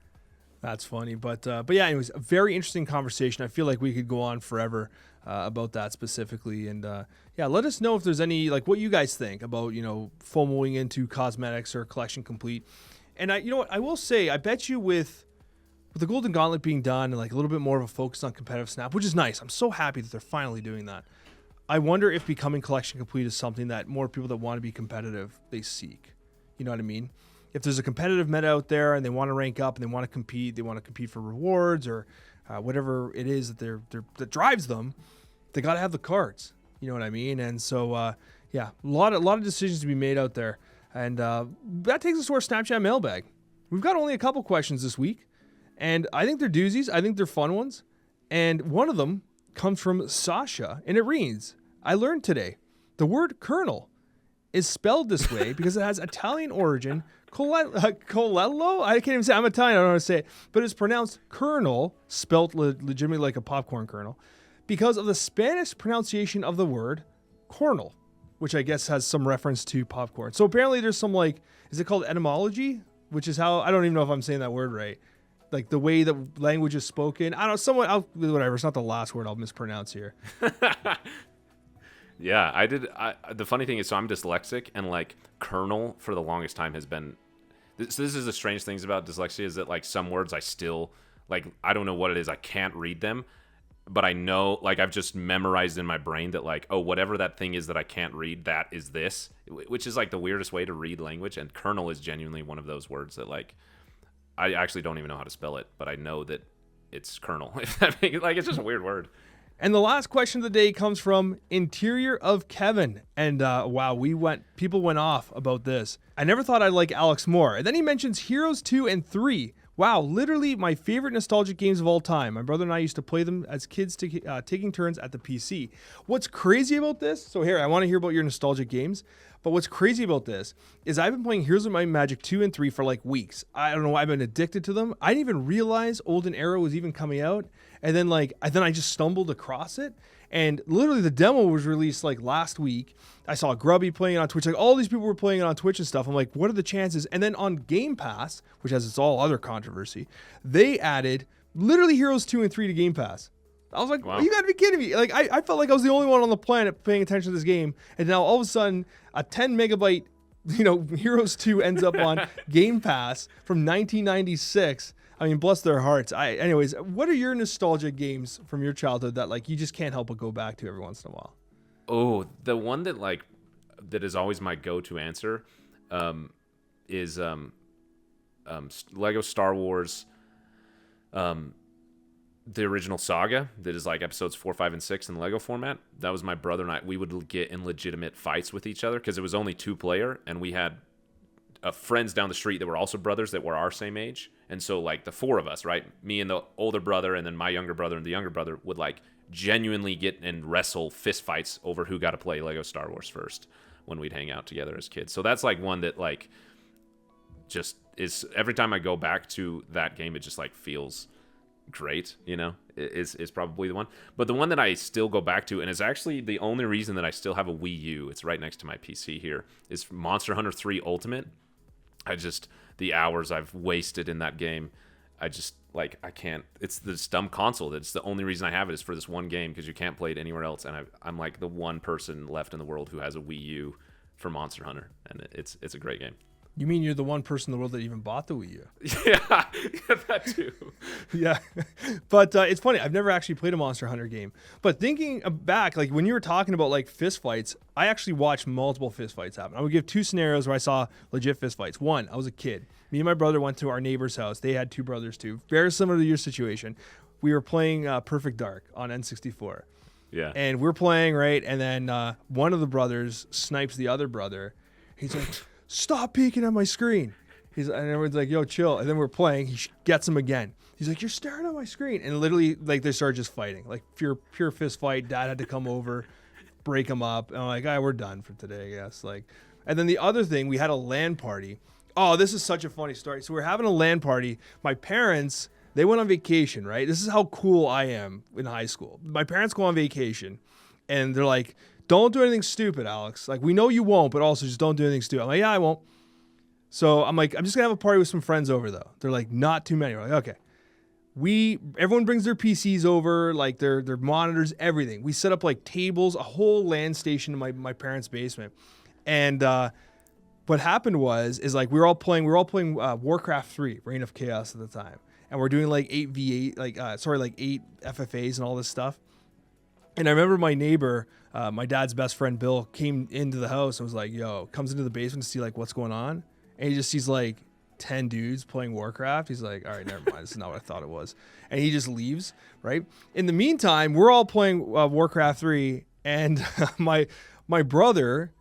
That's funny, but yeah, anyways, a very interesting conversation. I feel like we could go on forever about that specifically, and yeah, let us know if there's any, like, what you guys think about, FOMOing into cosmetics or collection complete. And you know what, I will say, I bet you with the Golden Gauntlet being done and like a little bit more of a focus on competitive Snap, which is nice. I'm so happy that they're finally doing that. I wonder if becoming collection complete is something that more people that want to be competitive, they seek. You know what I mean? If there's a competitive meta out there and they want to rank up and they want to compete for rewards or whatever it is that drives them, they got to have the cards. You know what I mean? And so, yeah, a lot of decisions to be made out there. And that takes us to our Snapchat mailbag. We've got only a couple questions this week, and I think they're doozies. I think they're fun ones. And one of them comes from Sasha, and it reads, I learned today the word kernel is spelled this way because it has Italian origin. Colello? I can't even say. I'm Italian. I don't know how to say it. But it's pronounced kernel, spelt legitimately like a popcorn kernel, because of the Spanish pronunciation of the word cornel, which I guess has some reference to popcorn. So apparently there's some, like, is it called etymology? Which is how, I don't even know if I'm saying that word right. Like the way that language is spoken. I don't know, whatever. It's not the last word I'll mispronounce here. Yeah, the funny thing is, so I'm dyslexic, and like kernel for the longest time has been, this is the strange things about dyslexia, is that like some words I still, like, I don't know what it is. I can't read them, but I know, like, I've just memorized in my brain that, like, oh, whatever that thing is that I can't read, that is this, which is like the weirdest way to read language. And kernel is genuinely one of those words that, like, I actually don't even know how to spell it, but I know that it's kernel. If that makes, like, it's just a weird word. And the last question of the day comes from Interior of Kevin. And wow, people went off about this. I never thought I'd like Alex more. And then he mentions Heroes 2 and 3. Wow, literally my favorite nostalgic games of all time. My brother and I used to play them as kids, taking turns at the PC. What's crazy about this? So here, I want to hear about your nostalgic games. But what's crazy about this is I've been playing Heroes of Might and Magic 2 and 3 for like weeks. I don't know why I've been addicted to them. I didn't even realize Olden Era was even coming out. And then I just stumbled across it. And literally the demo was released like last week. I saw Grubby playing it on Twitch. Like all these people were playing it on Twitch and stuff. I'm like, what are the chances? And then on Game Pass, which has its all other controversy, they added literally Heroes 2 and 3 to Game Pass. I was like, wow. You gotta be kidding me. Like I felt like I was the only one on the planet paying attention to this game. And now all of a sudden a 10 megabyte, Heroes 2 ends up on Game Pass from 1996. I mean, bless their hearts. Anyways, what are your nostalgic games from your childhood that like you just can't help but go back to every once in a while? Oh, the one that is always my go-to answer is Lego Star Wars, the original saga that is like episodes 4, 5, and 6 in the Lego format. That was my brother and I. We would get in legitimate fights with each other because it was only 2-player, and we had friends down the street that were also brothers that were our same age. And so like the 4 of us, right? Me and the older brother, and then my younger brother and the younger brother would like genuinely get and wrestle fist fights over who got to play Lego Star Wars first when we'd hang out together as kids. So that's like one that like just is, every time I go back to that game, it just like feels great, is probably the one. But the one that I still go back to, and is actually the only reason that I still have a Wii U, it's right next to my PC here, is Monster Hunter 3 Ultimate. The hours I've wasted in that game, I can't. It's this dumb console. That's the only reason I have it, is for this one game, because you can't play it anywhere else. And I'm like the one person left in the world who has a Wii U for Monster Hunter, and it's a great game. You mean you're the one person in the world that even bought the Wii U? Yeah, that too. Yeah, but it's funny. I've never actually played a Monster Hunter game. But thinking back, like when you were talking about like fist fights, I actually watched multiple fist fights happen. I would give 2 scenarios where I saw legit fist fights. One, I was a kid. Me and my brother went to our neighbor's house. They had 2 brothers too. Very similar to your situation. We were playing Perfect Dark on N64. Yeah. And we're playing, right? And then one of the brothers snipes the other brother. He's like, stop peeking at my screen. And everyone's like, yo, chill. And then we're playing. He gets him again. He's like, you're staring at my screen. And literally, like, they started just fighting. Like, pure fist fight. Dad had to come over, break him up. And I'm like, we're done for today, I guess. Like, and then the other thing, we had a LAN party. Oh, this is such a funny story. So we're having a LAN party. My parents They went on vacation, right? This is how cool I am in high school. My parents go on vacation, and they're like, don't do anything stupid, Alex. Like, we know you won't, but also just don't do anything stupid. I'm like, yeah, I won't. So I'm like, I'm just going to have a party with some friends over, though. They're like, not too many. We're like, okay. Everyone brings their PCs over, like their monitors, everything. We set up like tables, a whole LAN station in my parents' basement. And what happened is like we were all playing Warcraft 3, Reign of Chaos at the time. And we're doing like 8v8, like 8 FFAs and all this stuff. And I remember my neighbor, my dad's best friend Bill, came into the house and was like, comes into the basement to see like what's going on. And he just sees like 10 dudes playing Warcraft. He's like, all right, never mind. This is not what I thought it was. And he just leaves, right? In the meantime, we're all playing Warcraft 3. And my brother,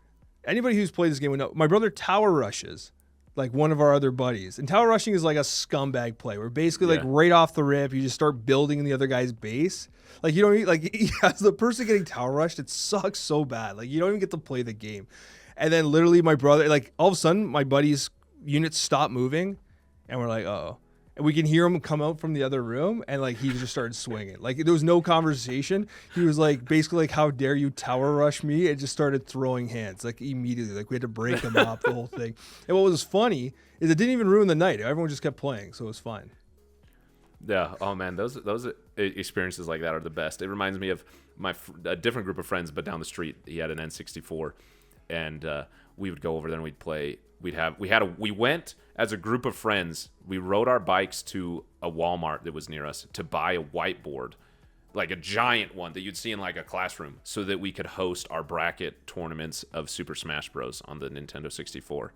anybody who's played this game would know, my brother tower rushes like one of our other buddies. And tower rushing is like a scumbag play where basically like right off the rip, you just start building in the other guy's base. Like you don't like as the person getting tower rushed, it sucks so bad. Like you don't even get to play the game. And then literally my brother, like all of a sudden my buddy's units stop moving and we're like, uh-oh. And we can hear him come out from the other room and like he just started swinging. Like there was no conversation. He was like basically like, how dare you tower rush me? And just started throwing hands like immediately. Like we had to break him up, the whole thing. And what was funny is it didn't even ruin the night. Everyone just kept playing, so it was fine. Yeah. Oh man, those experiences like that are the best. It reminds me of a different group of friends, but down the street he had an N64, and we would go over there and we'd play. We went as a group of friends. We rode our bikes to a Walmart that was near us to buy a whiteboard, like a giant one that you'd see in like a classroom, so that we could host our bracket tournaments of Super Smash Bros. On the Nintendo 64.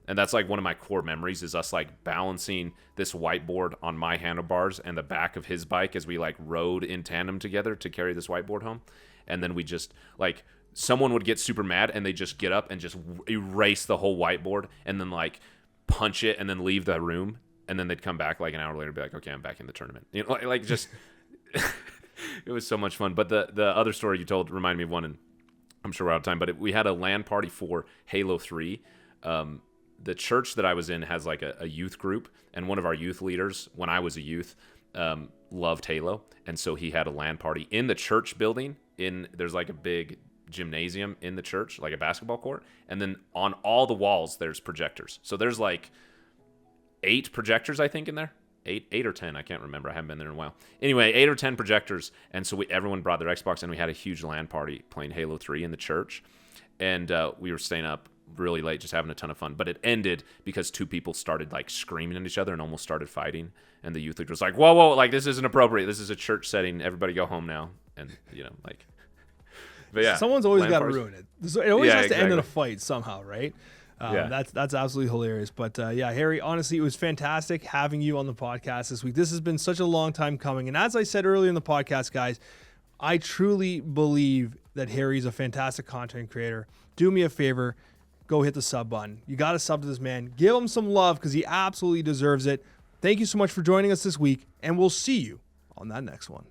And that's like one of my core memories is us like balancing this whiteboard on my handlebars and the back of his bike as we like rode in tandem together to carry this whiteboard home. And then we just like someone would get super mad and they just get up and just erase the whole whiteboard and then like punch it and then leave the room. And then they'd come back like an hour later and be like, okay, I'm back in the tournament. You know, like just it was so much fun. But the other story you told reminded me of one, and I'm sure we're out of time, but we had a LAN party for Halo 3. The church that I was in has like a youth group, and one of our youth leaders, when I was a youth, loved Halo, and so he had a LAN party in the church building. There's like a big gymnasium in the church, like a basketball court, and then on all the walls there's projectors. So there's like 8 projectors, I think, in there. 8 or 10, I can't remember. I haven't been there in a while. Anyway, 8 or 10 projectors, and so everyone brought their Xbox, and we had a huge LAN party playing Halo 3 in the church, and we were staying up really late, just having a ton of fun. But it ended because 2 people started like screaming at each other and almost started fighting. And the youth leader was like, whoa, like this isn't appropriate. This is a church setting. Everybody go home now. And like, but yeah, someone's always got to ruin it. It always has to end in a fight somehow, right? Yeah. That's absolutely hilarious. But yeah, Harry, honestly, it was fantastic having you on the podcast this week. This has been such a long time coming. And as I said earlier in the podcast, guys, I truly believe that Harry's a fantastic content creator. Do me a favor. Go hit the sub button. You got to sub to this man. Give him some love because he absolutely deserves it. Thank you so much for joining us this week, and we'll see you on that next one.